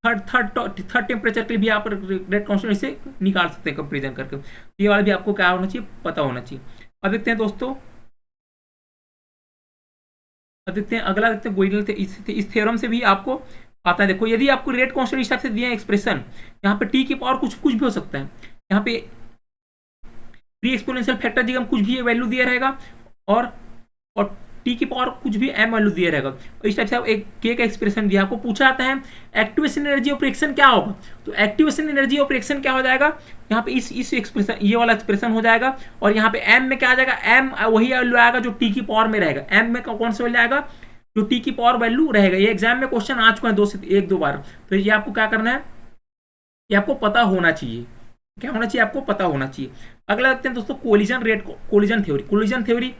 थर्ड टेम्परेचर के लिए भी आप रेट कांस्टेंट इसे निकाल सकते हैं कंपेरिजन करके। ये वाला भी आपको क्या होना चाहिए, पता होना चाहिए। अब देखते हैं दोस्तों, अगला देखते हैं गोइडल थे, इस थ्योरम से भी आपको आता है। देखो यदि आपको रेट कांस्टेंट इस टाइप से दिया है एक्सप्रेशन, यहाँ पे टी की पावर कुछ भी हो सकता है, यहाँ पे प्री एक्सपोनेंशियल फैक्टर जी हम कुछ भी वैल्यू दिया रहेगा, और टी की पावर कुछ भी एम वैल्यू दिया रहेगा। और इस टाइप से एक के का एक्सप्रेशन दिया, आपको पूछा जाता है एक्टिवेशन एनर्जी ऑफ रिएक्शन क्या होगा, तो एक्टिवेशन एनर्जी ऑफ रिएक्शन क्या हो जाएगा, यहाँ पे इस एक्सप्रेशन, ये वाला एक्सप्रेशन हो जाएगा, और यहाँ पे एम में क्या आ जाएगा, एम वही वैल्यू आएगा जो टी की पावर में रहेगा। एम में कौन सा वैल्यू आएगा, जो टी की पावर वैल्यू रहेगा। ये एग्जाम में क्वेश्चन आ चुका है 1-2 बार, तो ये आपको क्या करना है, ये आपको पता होना चाहिए। क्या होना चाहिए, आपको पता होना चाहिए। अगला देखते हैं दोस्तों, कोलिजन थ्योरी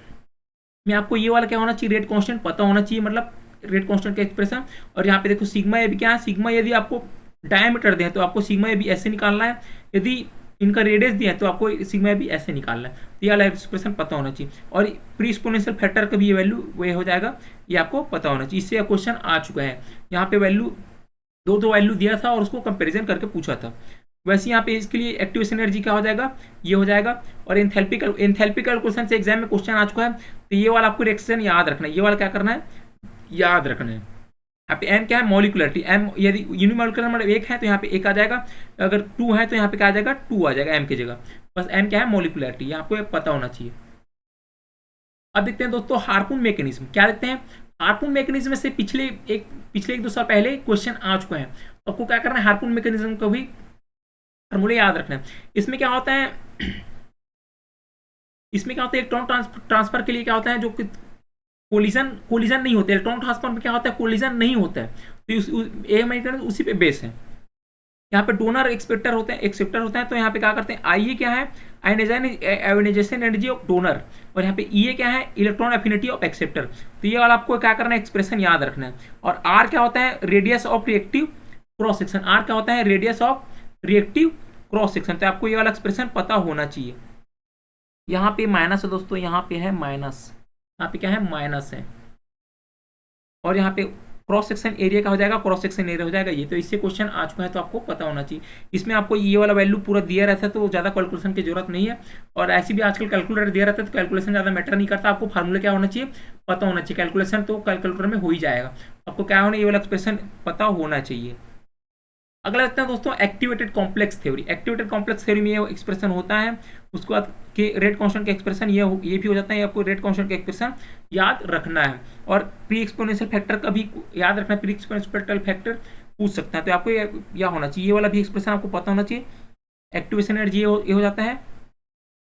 में आपको ये वाला क्या होना चाहिए, रेट कांस्टेंट पता होना चाहिए, मतलब रेट कांस्टेंट का एक्सप्रेशन। और यहाँ पे देखो सिग्मा ए भी क्या है, सिग्मा यदि आपको डायमीटर दें तो आपको सिग्मा ए भी ऐसे निकालना है, यदि इनका रेडियस दिया है तो आपको सिग्मा ए भी ऐसे निकालना है। तो ये वाला एक्सप्रेशन पता होना चाहिए। और प्री एक्सपोनेंशियल फैक्टर का भी ये वैल्यू वे हो जाएगा, ये आपको पता होना चाहिए। इससे क्वेश्चन आ चुका है, यहाँ पे वैल्यू दो वैल्यू दिया था और उसको कंपेरिजन करके पूछा था। वैसे यहाँ पे इसके लिए एक्टिवेशन एनर्जी क्या हो जाएगा, ये हो जाएगा। और एंथैल्पिकल क्वेश्चन से एग्जाम में क्वेश्चन आ चुका है, तो ये वाला आपको रिएक्शन याद रखना है। ये वाला क्या करना है, याद रखना है। यहाँ पे एम क्या है, मॉलिकुलरिटी। एम यदि यूनिमॉलिकुलर नंबर 1 है तो यहाँ पे 1 आ जाएगा, अगर 2 है तो यहाँ पे क्या आ जाएगा, 2 आ जाएगा एम की जगह। बस एम क्या है, मॉलिकुलरिटी, यहाँ आपको पता होना चाहिए। अब देखते हैं दोस्तों हार्पून मैकेनिज्म। क्या देखते हैं, हार्पून मैकेनिज्म से पिछले एक दो साल पहले क्वेश्चन आ चुके हैं। तो आपको क्या करना है, हार्पून मैकेनिज्म को भी फॉर्मूले याद रखना है। इसमें क्या होता है, इलेक्ट्रॉन ट्रांसफर के लिए क्या होता है, जो कोलिजन नहीं होता है। इलेक्ट्रॉन ट्रांसफर में क्या होता है, कोलिजन नहीं होता है। तो उसी पे बेस है। यहाँ पे डोनर एक्सेप्टर होते हैं। तो यहाँ पे क्या करते हैं, आई क्या है, आयोनाइजेशन एनर्जी ऑफ डोनर, और यहाँ पे ई क्या है, इलेक्ट्रॉन एफिनिटी ऑफ एक्सेप्टर। तो ये वाला आपको क्या करना है, एक्सप्रेशन याद रखना है। और आर क्या होता है, radius of reactive cross section. R क्या होता है, radius of reactive cross section. तो आपको ये वाला एक्सप्रेशन पता होना चाहिए। यहाँ पे माइनस है दोस्तों, यहाँ पे है माइनस, यहाँ पे क्या है, माइनस है। और यहाँ पे क्रॉस सेक्शन एरिया का हो जाएगा, क्रॉस सेक्शन एरिया हो जाएगा ये। तो इससे क्वेश्चन आ चुका है, तो आपको पता होना चाहिए। इसमें आपको ये वाला वैल्यू पूरा दिया रहता है, तो ज़्यादा कैलकुलेशन की जरूरत नहीं है। और ऐसी भी आजकल कैलकुलेटर दिया रहता है, तो कैलकुलेशन ज़्यादा मैटर नहीं करता। आपको फार्मूला क्या होना चाहिए, पता होना चाहिए। कैलकुलेशन तो कैलकुलेटर में हो ही जाएगा। आपको क्या होना, ये वाला एक्सप्रेशन पता होना चाहिए। अगला देखते हैं दोस्तों, activated complex theory. Activated complex theory में ये एक्सप्रेशन होता है। उसके बाद के रेट कांस्टेंट का एक्सप्रेशन ये भी हो जाता है। आपको रेट कांस्टेंट का एक्सप्रेशन याद रखना है। और प्री एक्सपोनेंशियल फैक्टर का भी याद रखना है। प्री एक्सपोनेंशियल फैक्टर पूछ सकता है, तो आपको यह होना चाहिए, ये वाला भी एक्सप्रेशन आपको पता होना चाहिए। एक्टिवेशन एनर्जी ये हो जाता है।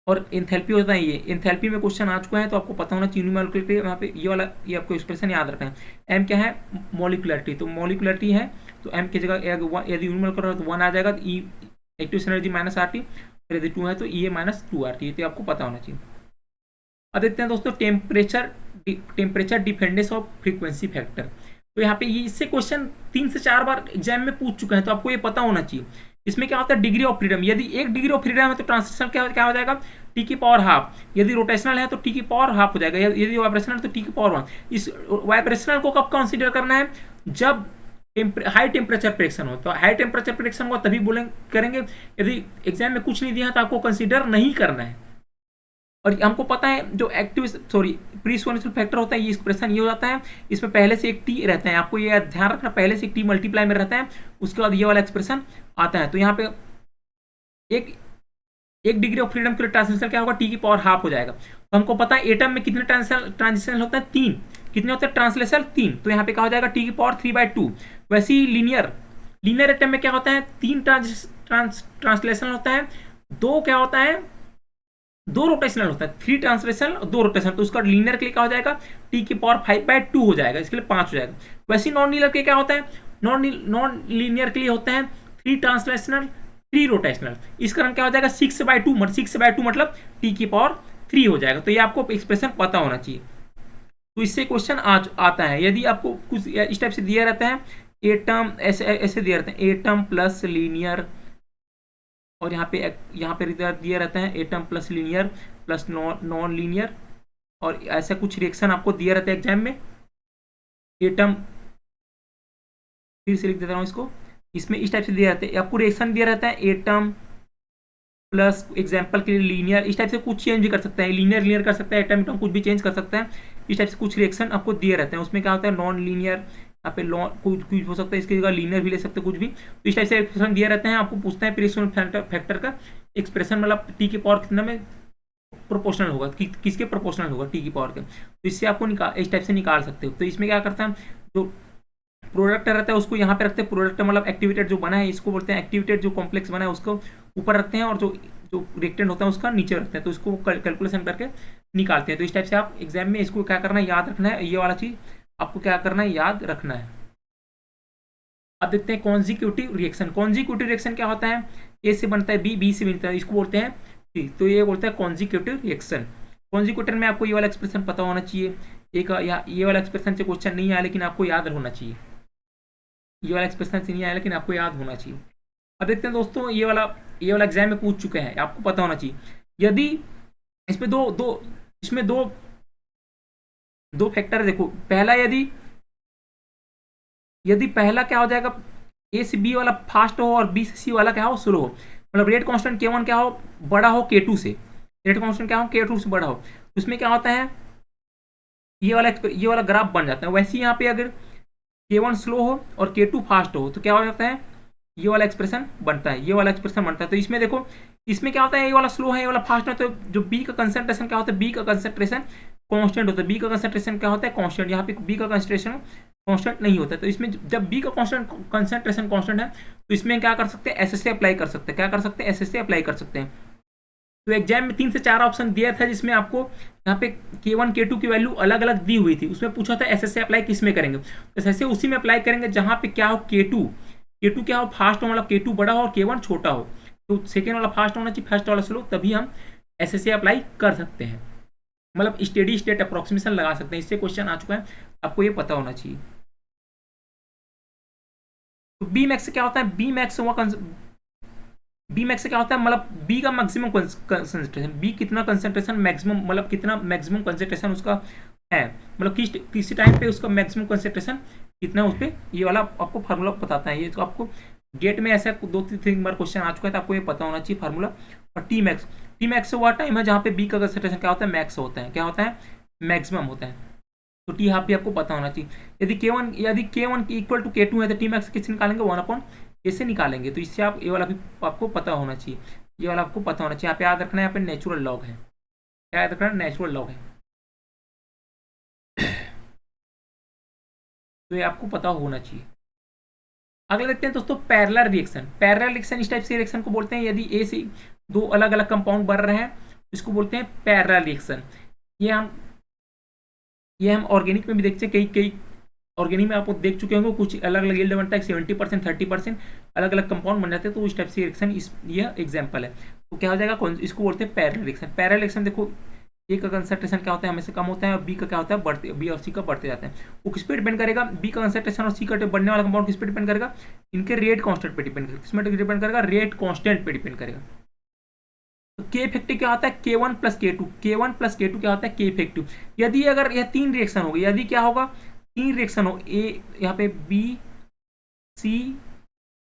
और एंथैल्पी होता है, ये एंथैल्पी में क्वेश्चन आ चुका है, तो आपको पता होना चाहिए न्यूमेरिकल। यहाँ पे ये वाला ये आपको एक्सप्रेशन याद रखना है। एम क्या है, मॉलिक्युलरिटी। तो मॉलिक्युलरिटी है, तो एम की जगह यदि न्यूमेरिकल है तो 1 आ जाएगा। तो E activation energy minus R T, यदि 2 है तो E A minus 2 R T. तो आपको पता होना चाहिए। अब देखते हैं दोस्तों, temperature dependence of frequency factor. तो यहाँ पे ये इससे क्वेश्चन 3 से 4 बार एग्जाम में पूछ चुका है, तो आपको ये पता होना चाहिए। इसमें क्या होता है, डिग्री ऑफ फ्रीडम। यदि 1 डिग्री ऑफ फ्रीडम है तो ट्रांसलेशन क्या हो जाएगा, टी की पावर हाफ। यदि रोटेशनल है तो टी की पावर हाफ हो जाएगा। यदि वाइब्रेशनल तो टी की पावर 1। इस वाइब्रेशनल को कब कंसीडर करना है, जब हाई टेम्परेचर प्रेडिक्शन हो। तो हाई टेम्परेचर प्रेडिक्शन को तभी करेंगे यदि एग्जाम में कुछ नहीं दिया तो आपको कंसीडर नहीं करना है। और हमको पता है जो प्री एक्सपोनेंशियल फैक्टर होता है, ये एक्सप्रेशन ये हो जाता है। इसमें पहले से एक टी रहता है, आपको ये ध्यान रखना, पहले से एक टी मल्टीप्लाई में रहता है, उसके बाद ये वाला एक्सप्रेशन आता है। तो यहाँ पे एक डिग्री ऑफ फ्रीडम के लिए ट्रांजिशन क्या होगा, टी की पावर हाफ हो जाएगा। तो हमको पता है एटम में कितने ट्रांजिशन होता है, 3। कितने होते हैं ट्रांसलेशन, 3। तो यहाँ पे क्या हो जाएगा, टी की पावर 3/2। वैसे ही लीनियर एटम में क्या होता है, 3 ट्रांसलेशन होता है, 2 क्या होता है, 2 रोटेशनल होता है। 3 ट्रांसलेशन और 2 रोटेशनल। तो उसका लीनियर के लिए क्या हो जाएगा, टी की पावर 5/2 हो जाएगा, इसके लिए 5 हो जाएगा। वैसे ही नॉन लीनियर के क्या होता है, नॉन लीनियर के लिए होता है 3 ट्रांसलेशनल 3 रोटेशनल। इस कारण क्या हो जाएगा, 6/2 मतलब टी की पावर 3 हो जाएगा। तो ये आपको एक्सप्रेशन पता होना चाहिए। तो इससे क्वेश्चन आता है। यदि आपको कुछ इस टाइप से दिया रहता है, एटम ऐसे दिया रहता है, एटम प्लस लीनियर, और यहाँ पे दिया रहता है atom plus linear plus non linear, और ऐसा कुछ रिएक्शन आपको दिया रहता है एग्जाम में। एटम, फिर से लिख देता हूँ इसको, इसमें इस टाइप से दिया रहता है, आपको रिएक्शन दिया रहता है एटम प्लस एग्जाम्पल के लिए लीनियर। इस टाइप से कुछ चेंज भी कर सकता है, लीनियर कर सकता है, एटम कुछ भी चेंज कर सकता है। इस टाइप से कुछ रिएक्शन आपको दिए रहते हैं। उसमें क्या होता है, नॉन लीनियर, यहाँ पे कुछ हो सकता है, इसकी जगह लीनियर भी ले सकते हैं, कुछ भी। तो इस टाइप से एक्सप्रेशन दिए रहते हैं। आपको पूछता है प्री फैक्टर का एक्सप्रेशन, मतलब टी की पावर कितना में प्रोपोर्शनल होगा, किसके प्रोपोर्शनल होगा टी की पावर के। तो इससे आपको इस टाइप से निकाल सकते हो। तो इसमें क्या करता है, जो प्रोडक्ट रहता है उसको यहाँ पे रखते हैं। प्रोडक्ट मतलब एक्टिवेटेड जो बना है, इसको बोलते हैं एक्टिवेटेड। जो कॉम्प्लेक्स बना है उसको ऊपर रखते हैं, और जो रिएक्टेंट होता है उसका नीचे रखते हैं। तो इसको कैलकुलेशन करके निकालते हैं। तो इस टाइप से आप एग्जाम में इसको क्या करना है, याद रखना है। ये वाला चीज आपको क्या करना है, याद रखना है। अब देखते हैं कॉन्जिक्यूटिव रिएक्शन। कॉन्जिक्यूटिव रिएक्शन क्या होता है, ए से बनता है बी, बी से बनता है, इसको बोलते हैं सी। तो ये बोलते हैं कॉन्जिक्यूटिव रिएक्शन। कॉन्जिक्यूटिव में आपको ये वाला एक्सप्रेशन पता होना चाहिए। ये वाला एक्सप्रेशन से क्वेश्चन नहीं आया, लेकिन आपको याद होना चाहिए। ये वाला एक्सप्रेशन से नहीं आया, लेकिन आपको याद होना चाहिए। अब देखते हैं दोस्तों, ये वाला एग्जाम में पूछ चुके हैं, आपको पता होना चाहिए। यदि इसमें इसमें दो फैक्टर देखो। पहला यदि पहला क्या हो जाएगा, ए से बी वाला फास्ट हो और बी से सी वाला क्या हो, स्लो हो। मतलब रेट कांस्टेंट K1 क्या हो, बड़ा हो K2 से। रेट कांस्टेंट क्या हो, K2 से बड़ा हो। तो उसमें क्या होता है, ये वाला ग्राफ बन जाता है। वैसे ही यहाँ पे अगर K1 स्लो हो और K2 फास्ट हो, तो क्या हो जाता है, ये वाला एक्सप्रेशन बनता है। ये वाला एक्सप्रेशन बनता है। तो इसमें देखो इसमें क्या होता है, ये वाला स्लो है, ये वाला फास्ट है, तो जो बी का कंसंट्रेशन क्या होता है, बी का कंसंट्रेशन कांस्टेंट होता है। बी का कंसंट्रेशन क्या होता है, कांस्टेंट। यहाँ पे बी का कंसंट्रेशन कांस्टेंट नहीं होता है, तो इसमें जब बी का कंसंट्रेशन कांस्टेंट है तो इसमें क्या कर सकते हैं, एसएसए अप्लाई कर सकते हैं। क्या कर सकते हैं, एसएसए अप्लाई कर सकते हैं। तो एग्जाम में 3 से 4 ऑप्शन दिया था, जिसमें आपको यहाँ पे K1 K2 की वैल्यू अलग अलग दी हुई थी। उसमें पूछा था एसएसए अप्लाई किस में करेंगे, तो एसएसए उसी में अप्लाई करेंगे जहाँ पे क्या हो, K2 क्या हो, फास्ट हो, मतलब K2 बड़ा हो और K1 छोटा हो। तो सेकेंड वाला फास्ट होना चाहिए, फर्स्ट वाला स्लो, तभी हम एसएसए अप्लाई कर सकते हैं। मतलब स्टेडी स्टेट अप्रोक्सीमेशन लगा सकते हैं। इससे क्वेश्चन आ चुका है, आपको ये पता होना चाहिए। तो बी मैक्स से क्या होता है, बी मैक्स से क्या होता है, मतलब बी का मैक्सिमम कंसंट्रेशन, बी कितना कंसंट्रेशन मैक्सिमम, मतलब कितना मैक्सिमम कंसंट्रेशन उसका है, मतलब किसी टाइम पे उसका मैक्सिमम कंसंट्रेशन कितना उस पर, ये वाला आपको फार्मूला बताता है। ये तो आपको गेट में ऐसा 2-3 बार क्वेश्चन आ चुका है, तो आपको ये पता होना चाहिए फार्मूला। और टी मैक्स वह टाइम है जहाँ पे बी का कंसंट्रेशन क्या होता है, मैक्स होता है, क्या होता है, मैक्सिमम होता है। तो टी हाफ भी आपको पता होना चाहिए। यदि के वन इक्वल टू K2 है तो टी मैक्स किससे निकालेंगे, 1/, कैसे निकालेंगे। तो इससे आप ये वाला भी आपको पता होना चाहिए, ये वाला आपको पता होना चाहिए। यहाँ पे याद रखना है, यहाँ पे नेचुरल लॉग है, याद रखना नेचुरल लॉग है, तो ये आपको पता होना चाहिए। अगला देखते हैं दोस्तों, पैरेलल रिएक्शन। पैरेलल रिएक्शन इस टाइप से रिएक्शन को बोलते हैं, यदि ए से दो अलग अलग कंपाउंड बन रहे हैं इसको बोलते हैं पैरेलल रिएक्शन। ये हम ऑर्गेनिक में भी देखते हैं, कई कई ऑर्गेनिक में आपको देख चुके होंगे, कुछ अलग अलग यील्ड बनता है, 70% 30% अलग अलग कंपाउंड बन जाते हैं। तो इस टाइप से रिएक्शन यह एग्जाम्पल है। तो क्या हो जाएगा, इसको बोलते हैं पैरेलल रिएक्शन। पैरेलल रिएक्शन देखो, ए का कंसंट्रेशन क्या होता है, हमेशा कम होता है, और बी का क्या होता है, बढ़ते, बी और सी का बढ़ते जाते हैं। वो किस पे डिपेंड करेगा, बी का कंसंट्रेशन और सी का बढ़ने वाला कंपाउंड किस पे डिपेंड करेगा, इनके रेट कांस्टेंट पे डिपेंड करेगा। किसमें डिपेंड करेगा, रेट कांस्टेंट पे डिपेंड करेगा। तो के इफेक्टिव क्या होता है, K1 plus K2, K1 plus K2 क्या होता है, के इफेक्टिव। यदि अगर यह 3 रिएक्शन हो गई, यदि क्या होगा, 3 रिएक्शन हो, ए यहाँ पे बी सी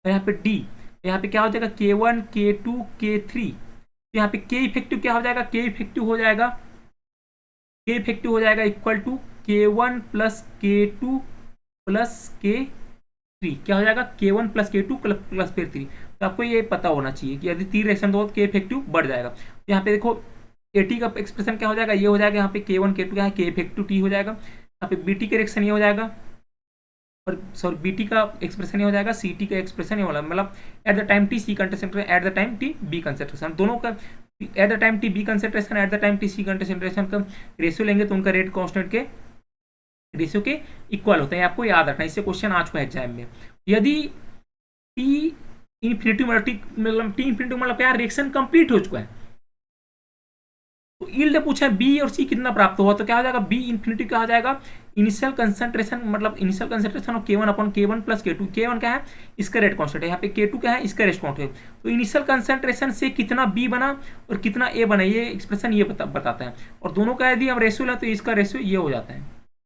यहाँ पे डी, यहाँ पे क्या हो जाएगा, K1 K2 K3। यहाँ पे के इफेक्टिव क्या हो जाएगा, के इफेक्टिव हो जाएगा equal to K1 plus K2 plus K3। क्या हो जाएगा, K1 प्लस K2 प्लस फिर 3। तो आपको ये पता होना चाहिए कि यदि 3 रिएक्शन दो तो के इफेक्टिव बढ़ जाएगा। यहाँ पे देखो एटी का एक्सप्रेशन क्या हो जाएगा, ये हो जाएगा, यहाँ पे K1 K2 क्या है, के इफेक्टिव टी हो जाएगा। यहाँ पे बीटी का रिएक्शन ये हो जाएगा, और सॉरी बीटी का एक्सप्रेशन ये हो जाएगा, सी टी का एक्सप्रेशन ये वाला, मतलब at the time T C concentration, at the time T B concentration, दोनों का at the time T B concentration, at the time T C concentration का रेशियो लेंगे तो उनका रेट कांस्टेंट के रेशियो के इक्वल होता है। आपको याद रखना, इससे क्वेश्चन आ चुका है एग्जाम में। यदि टी इन्फिनिटी मतलब क्या, रिएक्शन कंप्लीट हो चुका है, तो यील्ड पूछा है बी और सी कितना प्राप्त हुआ, तो क्या हो जाएगा, बी इन्फिनिटी क्या हो जाएगा, इनिशियल कंसंट्रेशन, मतलब initial concentration of K1/K1 plus K2। K1 क्या है, इसका रेट कांस्टेंट है, यहाँ पे K2 क्या है, इसका रेट कांस्टेंट है। तो इनिशियल कंसंट्रेशन से कितना बी बना और कितना ए बना, ये एक्सप्रेशन ये बताता है। और दोनों का यदि हम रेशियो लें तो इसका रेशियो ये हो जाता है,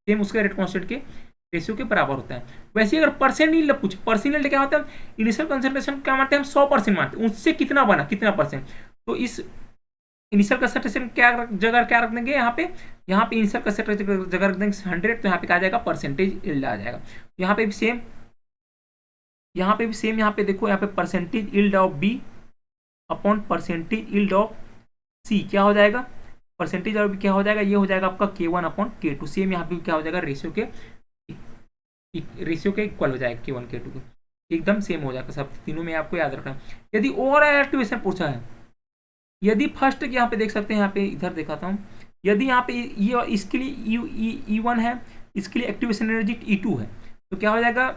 सेम उसका रेट कांस्टेंट के रेशियो के बराबर होता है। वैसे अगर परसेंट यील्ड पूछे, परसेंट यील्ड क्या होता है, इनिशियल कंसंट्रेशन क्या मानते हैं हम, 100% मानते हैं, उससे कितना बना, कितना परसेंट। तो इस इनिशियल कंसंट्रेशन क्या जगह क्या रख देंगे, यहाँ पे इनिशियल कंसंट्रेशन जगह रख देंगे 100, तो यहाँ पे क्या आ जाएगा, परसेंटेज यील्ड आ जाएगा। यहाँ पे भी सेम, यहाँ पे देखो, यहाँ पे percentage yield of B upon percentage yield of C क्या हो जाएगा, परसेंटेज और क्या हो जाएगा, ये हो जाएगा आपका K1/K2। सेम यहाँ पे क्या हो जाएगा, रेशियो के इक्वल हो जाएगा K1 K2 के, एकदम सेम हो जाएगा सब तीनों में, आपको याद रखना है। यदि ओवरऑल एक्टिवेशन पूछा है, यदि फर्स्ट यहाँ पे देख सकते हैं, यहाँ पे इधर दिखाता हूँ, यदि यहाँ पे ये इसके लिए E1 है, इसके लिए एक्टिवेशन एनर्जी E2 है, तो क्या हो जाएगा,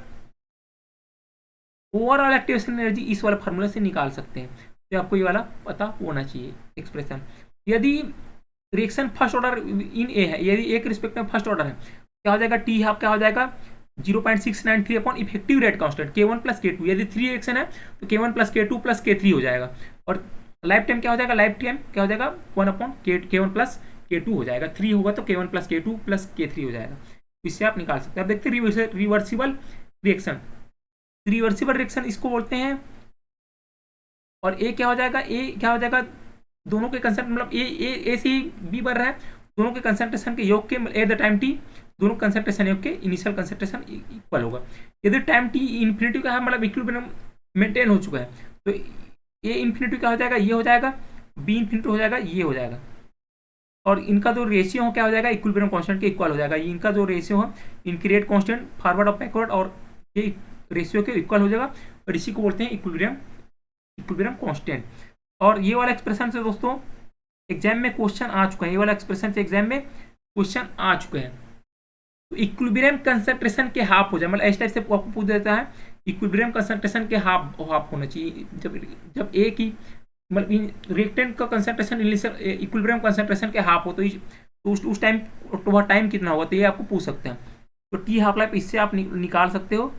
ओवरऑल एक्टिवेशन एनर्जी इस वाले फार्मूले से निकाल सकते हैं। तो आपको ये वाला पता होना चाहिए एक्सप्रेशन। यदि रिएक्शन फर्स्ट ऑर्डर इन ए है, यदि एक रिस्पेक्ट में फर्स्ट ऑर्डर है, क्या हो जाएगा, टी हाफ क्या हो जाएगा, 0.693 upon effective rate constant K1 plus K2। यदि 3 रिएक्शन है तो K1 plus K2 plus K3 हो जाएगा। और लाइफ टाइम क्या हो जाएगा, लाइफ टाइम क्या हो जाएगा, 1/K1 प्लस K2 हो जाएगा। 3 होगा तो K1 plus K2 plus K3 हो जाएगा। इससे आप निकाल सकते हैं। अब देखते हैं रिवर्सिबल रिएक्शन। रिवर्सिबल रिएक्शन इसको बोलते हैं। और ए क्या हो जाएगा, दोनों के कंसंट्रेशन, मतलब ए से बी बढ़ रहा है, दोनों के कंसंट्रेशन के योग के एट द टाइम टी, दोनों कंसंट्रेशन योग के इनिशियल कंसंट्रेशन इक्वल होगा। यदि टाइम टी इन्फिनिटी का है, मतलब इक्विलिब्रियम मेंटेन हो चुका है, तो ए इन्फिनिटी क्या हो जाएगा, ये हो जाएगा, बी इन्फिनिटी हो जाएगा, ये हो जाएगा, और इनका जो रेशियो हो क्या हो जाएगा, इक्विलिब्रियम कांस्टेंट के इक्वल हो जाएगा। ये इनका जो रेशियो हो इनकी रेट कांस्टेंट फॉरवर्ड और बैकवर्ड और ये रेशियो के इक्वल हो जाएगा, और इसी को बोलते हैं इक्विलिब्रियम कांस्टेंट। और ये वाला एक्सप्रेशन से दोस्तों एग्जाम में क्वेश्चन आ चुका है, ये वाला एक्सप्रेशन से एग्जाम में क्वेश्चन आ चुके हैं। तो इक्विलिब्रियम कंसंट्रेशन के हाफ हो जाए, मतलब इस टाइप से आपको पूछ देता है, इक्विलिब्रियम कंसंट्रेशन के हाफ होना चाहिए। जब ए की मतलब रिएक्टेंट का कंसंट्रेशन इक्विलिब्रियम कंसंट्रेशन के हाफ हो, तो उस टाइम वह टाइम कितना होगा, तो ये आपको पूछ सकते हैं। तो टी हाफ लाइफ इससे आप निकाल सकते हो।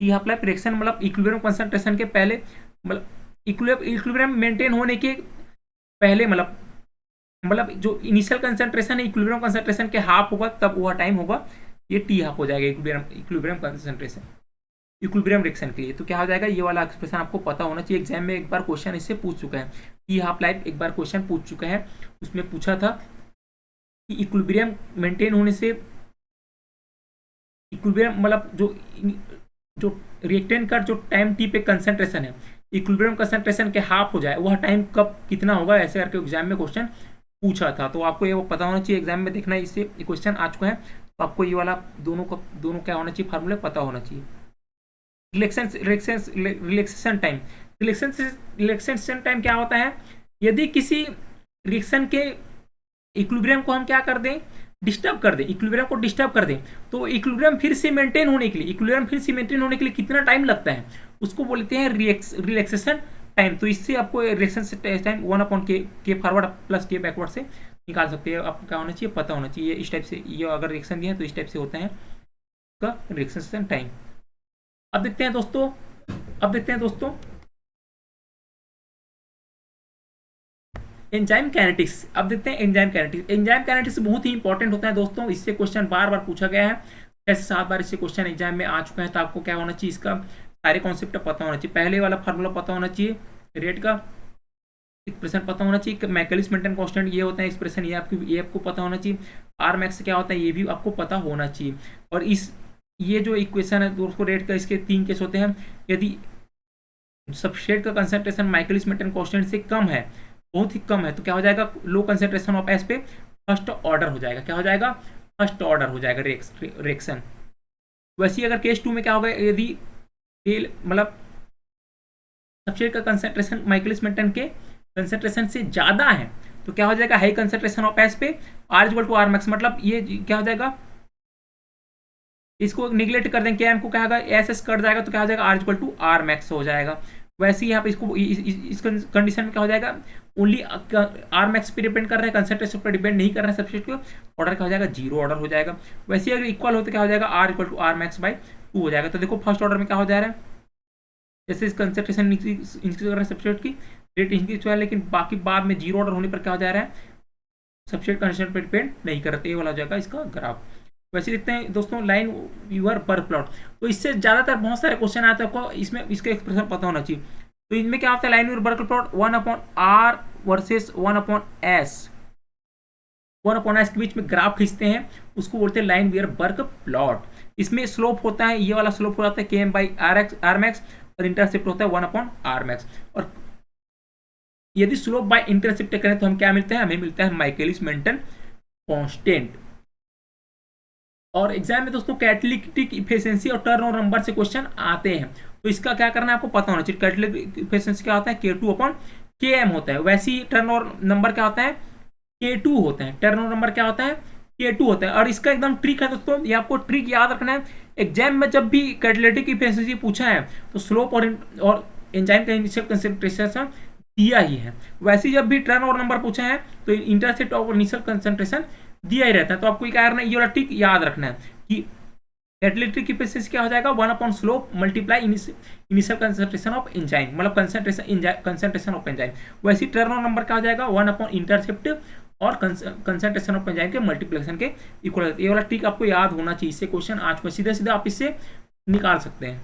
टी हाफ लाइफ रिएक्शन मतलब इक्विलिब्रियम कंसंट्रेशन के पहले, मतलब इक्विलिब्रियम मेंटेन होने के पहले, मतलब जो इनिशियल कंसंट्रेशन है इक्विलिब्रियम कंसंट्रेशन के हाफ होगा, तब वह टाइम होगा, ये टी हाफ हो जाएगा इक्विलिब्रियम कंसंट्रेशन, इक्विलिब्रियम रिएक्शन के लिए। तो क्या हो जाएगा, ये वाला एक्सप्रेशन आपको पता होना चाहिए। एग्जाम में एक बार क्वेश्चन इससे पूछ चुका है, टी हाफ लाइफ एक बार क्वेश्चन पूछ चुका है, उसमें पूछा था कि इक्विलिब्रियम मेंटेन होने से इक्विलिब्रियम मतलब जो रिएक्टेंट का जो टाइम टी पे कंसंट्रेशन है इक्विलिब्रियम कंसंट्रेशन के हाफ हो जाए, वह टाइम कब कितना होगा, ऐसे करके एग्जाम में क्वेश्चन पूछा था। तो आपको ये पता होना चाहिए, एग्जाम में देखना इससे क्वेश्चन आ चुका है, तो आपको ये वाला दोनों क्या होना चाहिए, फार्मूले पता होना चाहिए। रिलैक्सेशन टाइम, रिलैक्सेशन टाइम क्या होता है, यदि किसी रिएक्शन के इक्विलिब्रियम को हम क्या कर दें, डिस्टर्ब कर दें, इक्विलिब्रियम को डिस्टर्ब कर दें, तो इक्विलिब्रियम फिर से मेंटेन होने के लिए कितना टाइम लगता है, उसको बोलते हैं रिलैक्सेशन टाइम। तो इससे आपको relaxation time 1/k forward plus के बैकवर्ड से निकाल सकते हैं। आपको क्या होना चाहिए, पता होना चाहिए। इस टाइप से ये अगर रिएक्शन दिया है तो इस टाइप से होता है उसका रिलैक्सेशन टाइम। अब देखते हैं दोस्तों एंजाइम काइनेटिक्स। अब देखते हैं एंजाइम काइनेटिक्स बहुत ही इंपॉर्टेंट होता है दोस्तों, इससे क्वेश्चन बार बार पूछा गया है, 6 से 7 बार इससे क्वेश्चन एग्जाम में आ चुका है। तो आपको क्या होना चाहिए, इसका सारे कॉन्सेप्ट पता होना चाहिए। पहले वाला फार्मूला पता होना चाहिए, रेट का एक्सप्रेशन पता होना चाहिए, मैकेलिस मेंटेन कांस्टेंट ये होता है एक्सप्रेशन, ये आपको पता होना चाहिए। आर मैक्स क्या होता है ये भी आपको पता होना चाहिए। और ये जो इक्वेशन है दोस्तों रेट का, इसके 3 केस होते हैं। यदि सबस्ट्रेट का कंसंट्रेशन माइकलिस मेंटेन कांस्टेंट से कम है, बहुत ही कम है, तो क्या हो जाएगा, लो कंसंट्रेशन ऑफ एस पे फर्स्ट ऑर्डर हो जाएगा। क्या हो जाएगा, फर्स्ट ऑर्डर हो जाएगा रिएक्शन। वैसे ही अगर केस 2 में क्या होगा, यदि मतलब सबस्ट्रेट का कंसंट्रेशन माइकलिस मेंटेन के कंसंट्रेशन से ज्यादा है, तो क्या हो जाएगा, हाई कंसंट्रेशन ऑफ एस पे R equal to R max, मतलब ये क्या हो जाएगा, इसको निगलेक्ट कर देंगे, एम को क्या होगा, एस एस कट जाएगा, तो क्या हो जाएगा, R equal to R max हो जाएगा। वैसे ही यहाँ पे इसको इस कंडीशन में क्या हो जाएगा, ओनली आर मैक्स पे डिपेंड कर रहा है, कंसंट्रेशन पर डिपेंड नहीं कर रहा है सबस्ट्रेट को, ऑर्डर क्या हो जाएगा, 0 ऑर्डर हो जाएगा। वैसे ही अगर इक्वल हो तो क्या हो जाएगा, R equal to R max by 2 हो जाएगा। तो देखो फर्स्ट ऑर्डर में क्या हो जा रहा है, जैसे इस कंसंट्रेशन इंक्रीज कर रहा है सबस्ट्रेट की रेट इंक्रीज हुआ है, लेकिन बाकी बाद में 0 ऑर्डर होने पर क्या हो जा रहा है, सबस्ट्रेट कंडीशन पर डिपेंड नहीं करते, ये वाला हो जाएगा इसका ग्राफ। वैसे देखते हैं दोस्तों लाइन व्यूअर पर प्लॉट, तो इससे ज्यादातर बहुत सारे क्वेश्चन आते हैं आपको, इसमें इसका एक्सप्रेशन पता होना चाहिए। तो इनमें क्या होता है, Lineweaver Burk plot 1/r versus 1/s, 1/s के बीच में ग्राफ खींचते हैं, उसको बोलते हैं लाइन व्यूअर बर्क प्लॉट। इसमें स्लोप होता है, ये वाला स्लोप हो जाता है km/r मैक्स, और इंटरसेप्ट होता है 1/r मैक्स। और यदि स्लोप बाय इंटरसेप्ट करें तो हम क्या मिलते हैं, हमें मिलता है माइकलिस मेंटेन कांस्टेंट। और एग्जाम में दोस्तों कैटालिटिक इफिशिएंसी और टर्नओवर नंबर से क्वेश्चन आते हैं, तो इसका क्या करना है आपको पता होना चाहिए। कैटालिटिक इफिशिएंसी क्या होता है, K2/Km होता है। वैसे ही टर्नओवर नंबर क्या होता है, K2 होता है। टर्नओवर नंबर क्या होता है, K2 होता है। और इसका एकदम ट्रिक है दोस्तों, ये आपको ट्रिक याद रखना है। एग्जाम में जब भी कैटालिटिक इफिशिएंसी पूछा है तो स्लोप और एंजाइम का इनिशियल कंसंट्रेशन दिया ही है। वैसे जब भी टर्नओवर नंबर पूछा है तो इंटरसेप्ट और इनिशियल कंसंट्रेशन दिया ही रहता है। तो आपको क्या करना है, ये वाला ट्रिक याद रखना है कि कैटालिटिक इफिशिएंसी क्या हो जाएगा, 1/स्लोप multiply initial concentration of enzyme, मतलब कंसंट्रेशन ऑफ एंजाइम। वैसे टर्नओवर नंबर क्या हो जाएगा, 1/इंटरसेप्ट और कंसंट्रेशन ऑफ एंजाइम के मल्टीप्लिकेशन के इक्वल। ये वाला ट्रिक आपको याद होना चाहिए, इससे क्वेश्चन आज को सीधे सीधे आप इससे निकाल सकते हैं।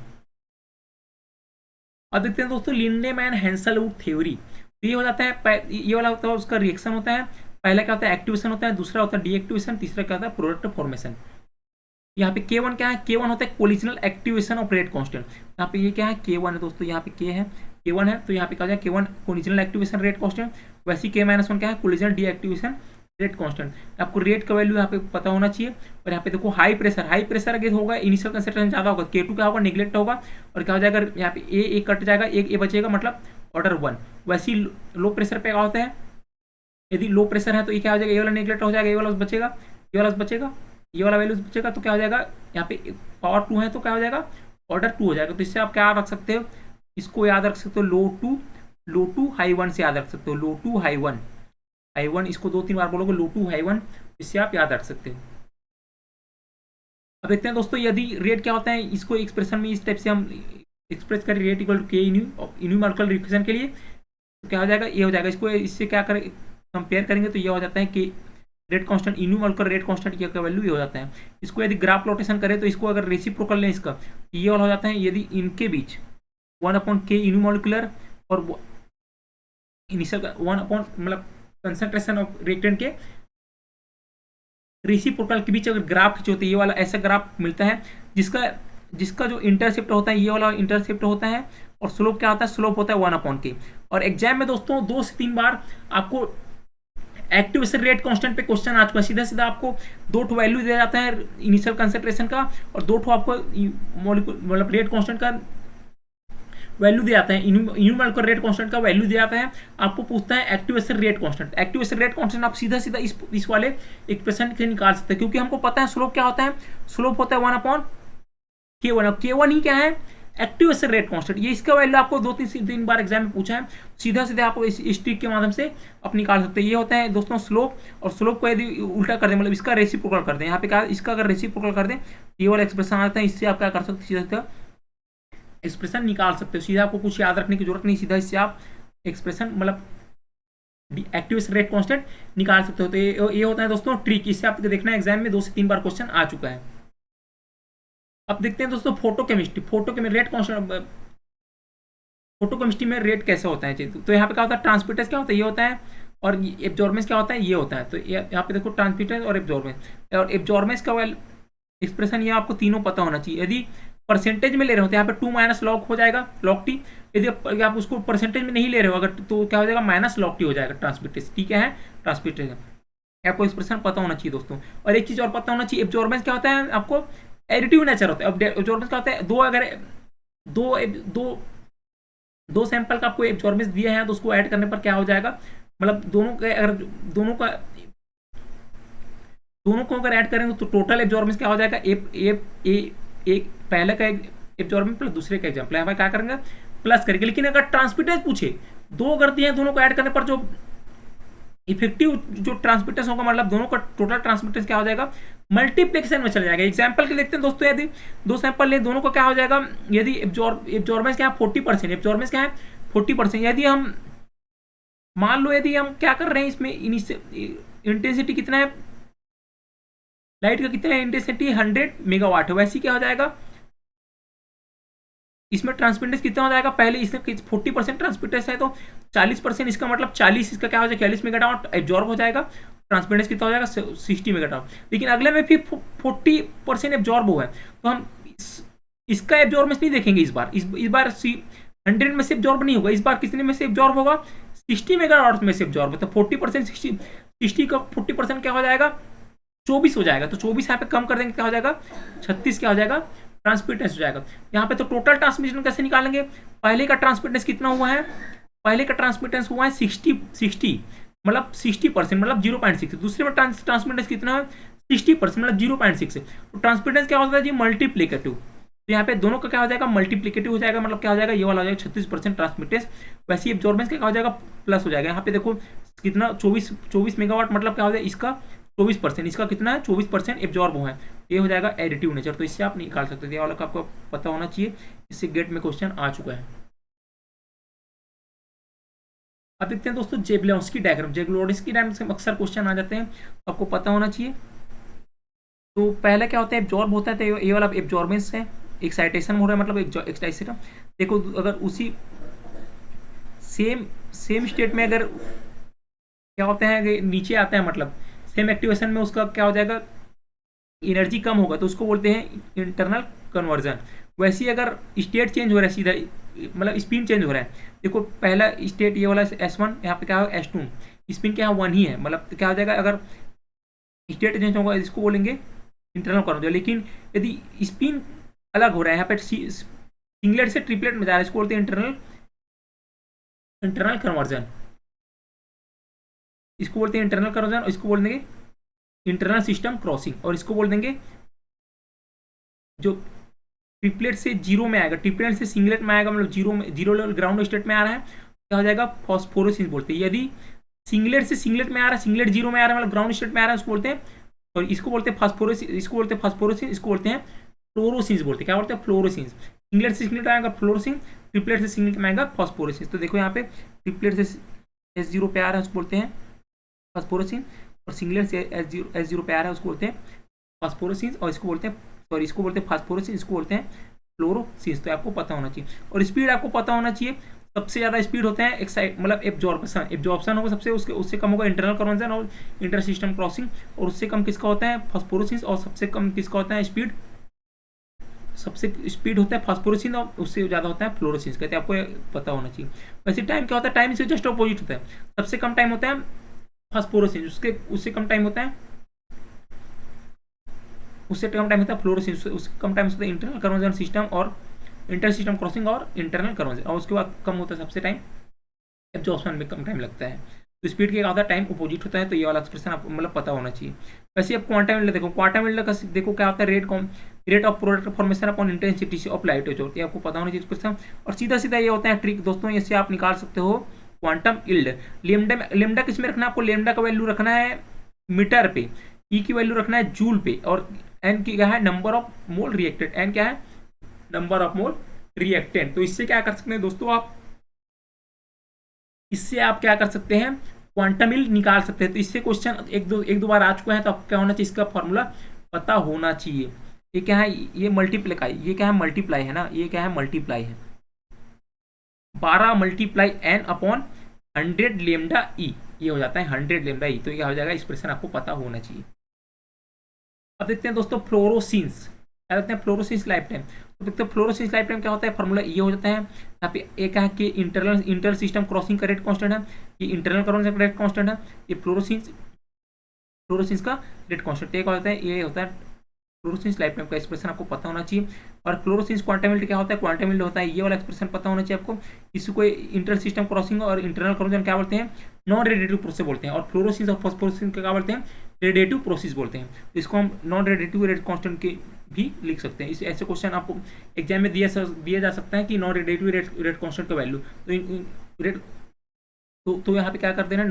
अब देखते हैं दोस्तों लिंडेमैन हेंसेलवुड थ्योरी। तो ये हो जाता है, ये वाला होता है उसका रिएक्शन होता है। पहला क्या होता है, एक्टिवेशन होता है, दूसरा होता है डीएक्टिवेशन, तीसरा क्या होता है, प्रोडक्ट फॉर्मेशन। यहाँ पे K1 क्या है, K1 होता है कोलिजनल एक्टिवेशन ऑफ रेट कांस्टेंट। यहाँ पे ये क्या है, K1 है दोस्तों, यहाँ पे K है, K1 है, तो यहाँ पे क्या हो जाएगा K1 कोलिजनल एक्टिवेशन रेट कांस्टेंट। वैसे K-1 क्या है, कोलिजनल डीएक्टिवेशन रेट कांस्टेंट। आपको रेट का वैल्यू यहाँ पे पता होना चाहिए। और यहाँ पे देखो हाई प्रेशर अगर होगा, इनिशियल कंसंट्रेशन ज़्यादा होगा, K2 क्या होगा, निगलेक्ट होगा, और क्या हो जाएगा यहाँ पे ए कट जाएगा, एक ए बचेगा, मतलब ऑर्डर 1। वैसे ही लो प्रेशर पे क्या होता है, यदि लो प्रेशर है तो ये क्या हो जाएगा, ये वाला निगलेक्ट हो जाएगा, ये वाला बचेगा, ये वाला बचेगा, ये वाला वैल्यूज बचेगा, तो क्या हो जाएगा यहाँ पे पावर 2 है तो क्या हो जाएगा, ऑर्डर 2 हो जाएगा। तो इससे आप क्या रख सकते हो, इसको याद रख सकते हो, लो टू हाई 1 से याद रख सकते हो, लो टू हाई 1, हाई 1, इसको 2-3 बार बोलोगे, लो टू हाई 1, इससे आप याद रख सकते हो। अब देखते हैं दोस्तों, यदि रेट क्या होता है, इसको एक्सप्रेशन में इस टाइप से हम एक्सप्रेस करें, रेट इक्वल टू के न्यूमेरिकल रिप्रेजेंटेशन के लिए, तो क्या हो जाएगा, ये हो जाएगा। इसको इससे क्या करें, कंपेयर करेंगे तो ये हो जाता है कि रेट कांस्टेंट इन्यूमेरिकल रेट कांस्टेंट का वैल्यू ये हो जाता है। इसको यदि ग्राफ रोटेशन करें तो इसको अगर रेसिप्रोकल लें इसका, ये वाला हो जाता है, यदि इनके बीच 1/k इन्यूमोलिकुलर और इनिशियल 1 मतलब कंसंट्रेशन ऑफ रिएक्टेंट के रेसिप्रोकल के बीच अगर ग्राफ खींचे होते, ये वाला ऐसा ग्राफ मिलता है, जिसका जो इंटरसेप्ट होता है, ये वाला इंटरसेप्ट होता है, और स्लोप क्या होता है, स्लोप होता है 1/k। और एग्जाम में दोस्तों 2 से 3 बार आपको एक्टिवेशन रेट कांस्टेंट पे क्वेश्चन आ चुका है। सीधा सीधा आपको 2 वैल्यू दिया जाता है इनिशियल कंसंट्रेशन का, और 2 आपको मतलब रेट कांस्टेंट का वैल्यू दिया जाता है, इन्यूमेरिकल रेट कांस्टेंट का वैल्यू दिया जाता है। आपको पूछता है activation rate constant. Activation rate constant आप सीधा सीधा इस वाले एक्सप्रेशन से निकाल सकते हैं, क्योंकि हमको पता है स्लोप क्या होता है, स्लोप होता है 1/k1। K1 ही क्या है, एक्टिवेशन रेट कांस्टेंट। ये इसका वैल्यू आपको 2-3 बार एग्जाम में पूछा है, सीधा सीधा आपको इस ट्रिक के माध्यम से आप निकाल सकते हैं। ये होता है दोस्तों स्लोप, और स्लोप को यदि उल्टा कर दें, मतलब इसका रेसिप्रोकल कर दें, यहाँ पे क्या, इसका अगर रेसिप्रोकल कर दें, ये वाला एक्सप्रेशन आता है, इससे आप क्या कर सकते हैं, सीधा सीधा एक्सप्रेशन निकाल सकते हो। सीधा आपको कुछ याद रखने की जरूरत नहीं, सीधा इससे आप एक्सप्रेशन मतलब एक्टिवेशन रेट कांस्टेंट निकाल सकते हो। तो ये होता है दोस्तों ट्रिक, इससे आपको देखना है एग्जाम में 2 से 3 बार क्वेश्चन आ चुका है। अब देखते हैं दोस्तों फोटोकेमिस्ट्री रेट कांस्टेंट, फोटोकेमिस्ट्री में रेट कैसे होता है। तो यहाँ पे क्या होता है, ट्रांसमिटेंस क्या होता है, ये होता है, और एब्जॉर्बेंस क्या होता है, ये होता है। तो यहाँ पे देखो ट्रांसमिटेंस और एब्जॉर्बेंस का एक्सप्रेशन, ये आपको तीनों पता होना चाहिए। यदि परसेंटेज में ले रहे हो तो यहाँ पे 2 - log हो जाएगा, log t। यदि आप उसको परसेंटेज में नहीं ले रहे हो अगर, तो क्या हो जाएगा, -log t हो जाएगा ट्रांसमिटेंस। ठीक है, ट्रांसमिटेंस आपको एक्सप्रेशन पता होना चाहिए दोस्तों। और एक चीज और पता होना चाहिए, एब्जॉर्बेंस क्या होता है, आपको एडिटिव नेचर होता है। अब एब्जॉर्बेंस क्या होता है, दो सैंपल का आपको एब्जॉर्बेंस दिया है, तो उसको ऐड करने पर क्या हो जाएगा, मतलब दोनों को अगर ऐड करेंगे तो टोटल एब्जॉर्बेंस क्या हो जाएगा, एक पहले का एब्जॉर्बेंस प्लस दूसरे का एग्जाम्पल है, क्या करेंगे, प्लस करेंगे। लेकिन अगर ट्रांसमिटेंस पूछे, 2 अगर दिए हैं, दोनों को ऐड करने पर जो इफेक्टिव जो ट्रांसमिटेंस होगा, मतलब दोनों का टोटल ट्रांसमिटेंस क्या हो जाएगा, मल्टीप्लिकेशन में चला जाएगा। एग्जाम्पल के देखते हैं दोस्तों, यदि 2 सैंपल ले, दोनों का क्या हो जाएगा, यदि एब्जॉर्बेंस क्या है 40%, एब्जॉर्बेंस क्या है 40%। यदि हम मान लो, यदि हम क्या कर रहे हैं, इसमें इंटेंसिटी कितना है, लाइट का कितना है इंटेंसिटी, 100 मेगावाट है। वैसे क्या हो जाएगा, इसमें ट्रांसमिटेंस कितना हो जाएगा, पहले इसमें 40% ट्रांसमिटेंस है, तो 40%, इसका मतलब 40, इसका क्या हो जाएगा 40 मेगावाट एब्जॉर्ब हो जाएगा। ट्रांसमिटेंस कितना हो जाएगा 60 मेगावाट। लेकिन अगले में फिर 40% एब्जॉर्ब हुआ है, तो हम इसका एब्जॉर्बेंस नहीं देखेंगे इस बार। इस बार 100 में से एब्जॉर्ब नहीं होगा, इस बार कितने में से एब्जॉर्ब होगा, 60 मेगावाट में से एब्जॉर्ब। तो 40% 60 का 40% क्या हो जाएगा, 24 हो जाएगा। तो 24 यहाँ पे कम कर देंगे, क्या हो जाएगा 36, क्या हो जाएगा ट्रांसमिटेंस हो जाएगा। यहाँ पे तो टोटल ट्रांसमिशन कैसे निकालेंगे, पहले का ट्रांसमिटेंस कितना हुआ है, पहले का ट्रांसमिटेंस हुआ है 60 मतलब 60%, मतलब 0.6। दूसरे में ट्रांसमिटेंस कितना है 60% मतलब 0.6। तो ट्रांसमिटेंस क्या होता है जी, मल्टीप्लिकेटिव। तो यहाँ पे दोनों का क्या हो जाएगा, मल्टीप्लिकेटिव हो जाएगा, मतलब क्या हो जाएगा, ये वाला हो जाएगा 36% ट्रांसमिटेंस। वैसे ही एब्जॉर्बेंस क्या हो जाएगा, प्लस हो जाएगा। यहाँ पे देखो कितना 24 मेगावाट, मतलब क्या हो जाएगा, इसका 24%, इसका कितना है 24% एब्जॉर्ब हुआ है। ये हो जाएगा एडिटिव नेचर। तो इससे आप निकाल सकते थे, ये वाला का आपको पता होना चाहिए, इससे गेट में क्वेश्चन आ चुका है। अब देखते हैं दोस्तों जेग्लोड्स्की डायग्राम। जेग्लोड्स्की डायग्राम से अक्सर क्वेश्चन आ जाते हैं, तो आपको पता होना चाहिए। तो पहले क्या होता है, एब्जॉर्ब होता है, तो ये वाला एब्जॉर्बेंस है, एक्साइटेशन हो रहा है, मतलब एक्साइटेशन। देखो अगर उसी सेम स्टेट में अगर क्या होते हैं, नीचे आता है, मतलब सेम एक्टिवेशन में उसका क्या हो जाएगा, एनर्जी कम होगा तो उसको बोलते हैं इंटरनल कन्वर्जन। वैसे ही अगर स्टेट चेंज हो रहा है सीधा, मतलब स्पिन चेंज हो रहा है, देखो पहला स्टेट ये वाला S1, यहाँ पे क्या है S2, स्पिन क्या है 1 ही है, मतलब क्या हो जाएगा अगर स्टेट चेंज होगा इसको बोलेंगे इंटरनल कन्वर्जन। लेकिन यदि स्पिन अलग हो रहा है, यहाँ पे सिंगलेट से ट्रिपलेट में जा रहा है, इसको बोलते हैं इंटरनल कन्वर्जन। इसको बोलते हैं इंटरनल कन्वर्जन, और इसको बोल देंगे इंटरनल सिस्टम क्रॉसिंग, और इसको बोल देंगे जो ट्रिपलेट से जीरो में आएगा, ट्रिपलेट से सिंगलेट में आएगा, मतलब जीरो लेवल ग्राउंड स्टेट में आ रहा है, क्या हो जाएगा फॉस्फोरेसिस बोलते हैं। यदि सिंगलेट से सिंगलेट में आ रहा है, सिंगलेट जीरो में आ रहा है, मतलब ग्राउंड स्टेट में आ रहा है, उसको बोलते हैं, और इसको बोलते हैं फास्फोरेसिस, इसको बोलते हैं फास्फोरेसिस, इसको बोलते हैं फ्लोरोसिस बोलते हैं। क्या बोलते हैं फ्लोरोसिस। सिंगलेट से सिंगलेट आएगा फ्लोरोसिन, ट्रिपलेट से सिंगलेट में आएगा फॉस्फोरेसिस। तो देखो यहाँ पे ट्रिपलेट से S0 पे आ रहा है उसको बोलते हैं फास्फोरेसिन, और सिंगलेट से S0 पे आ रहा है उसको बोलते हैं फास्फोरेसिन, और इसको बोलते हैं सॉरी इसको बोलते हैं फास्फोरेसिन, इसको बोलते हैं फ्लोरोसिस। तो आपको पता होना चाहिए, और स्पीड आपको पता होना चाहिए। सबसे ज़्यादा स्पीड होता है एक्साइट मतलब एब्जॉर्प्शन होगा सबसे, उससे कम होगा इंटरनल कन्वर्जन और इंटर सिस्टम क्रॉसिंग, और उससे कम किसका होता है फास्फोरेसिस, और सबसे कम किसका होता है स्पीड, सबसे स्पीड होता है फास्फोरेसिन, और उससे ज़्यादा होता है फ्लोरोसिन। कहते हैं आपको पता होना चाहिए। वैसे टाइम क्या होता है, टाइम से जस्ट अपोजिट होता है। सबसे कम टाइम होता है फास्फोरेसिन, उससे कम टाइम होता है, उससे कम टाइम होता है फ्लोरोसिन, उससे कम टाइम होता है इंटरनल कन्वर्जन सिस्टम और इंटर सिस्टम क्रॉसिंग और इंटरनल कन्वर्जन, और उसके बाद कम होता है सबसे टाइम एब्जॉर्प्शन में कम टाइम लगता है। तो स्पीड के आधा टाइम अपोजिट होता है। तो ये वाला एक्सप्रेशन आपको मतलब पता होना चाहिए। वैसे अब क्वांटम मिलर देखो, क्वांटम मिलर का देखो क्या होता है, rate of product formation upon intensity of light wave होती है, आपको पता होना चाहिए एक्सप्रेशन। और सीधा सीधा ये होता है ट्रिक दोस्तों, इससे आप निकाल सकते हो क्वांटम इल्ड। लेमडा किस में रखना है आपको, लेमडा का वैल्यू रखना है मीटर पे, ई की वैल्यू रखना है जूल पे, और एन की क्या है number of mole reacted, N क्या है नंबर ऑफ मोल रिएक्टेंट। तो इससे क्या कर सकते हैं दोस्तों आप, इससे आप क्या कर सकते हैं क्वांटम इल्ड निकाल सकते हैं। तो इससे क्वेश्चन एक दो बार आ चुका है, तो आपको क्या होना चाहिए, इसका फॉर्मूला पता होना चाहिए। ये क्या है, ये मल्टीप्लाई, ये क्या है मल्टीप्लाई है ना, ये क्या है मल्टीप्लाई है 12 मल्टीप्लाई एन अपॉन 100 लेमडा ई, ये हो जाता है 100 लेमडा ई। तो ये हो जाएगा, एक्सप्रेशन आपको पता होना चाहिए। अब देखते हैं दोस्तों फ्लोरोसिन्स, क्या देखते हैं फ्लोरोसिन्स लाइफ टाइम। तो देखते हैं फ्लोरोसिन्स लाइफ टाइम क्या होता है, फॉर्मूला ये हो जाता है यहाँ पे, एक है कि इंटर सिस्टम क्रॉसिंग का रेट कांस्टेंट है, ये इंटरनल कन्वर्जन का रेट कांस्टेंट है, ये फ्लोरोसिन्स का रेट कांस्टेंट एक होता है, ये होता है फ्लोरोसिन्स लाइफ टाइम का एक्सप्रेशन आपको पता होना चाहिए। और फ्लोरोसिन्स क्वांटम इल्ड क्या होता है, क्वांटम इल्ड होता है ये वाला एक्सप्रेशन पता होना चाहिए आपको। इसको इंटर सिस्टम क्रॉसिंग और इंटरनल कन्वर्जन क्या बोलते हैं, नॉन रेडिएटिव प्रोसेस बोलते हैं, और फ्लोरोसिन्स और फॉस्फोरेसिन्स क्या बोलते हैं, रेडिएटिव प्रोसेस बोलते हैं। तो इसको हम नॉन रेडिएटिव रेट कांस्टेंट के भी लिख सकते हैं। इस ऐसे क्वेश्चन आपको एग्जाम में दिया जा सकता है कि नॉन रेडिएटिव रेट कांस्टेंट का वैल्यू, तो रेट तो यहाँ पे क्या कर देना,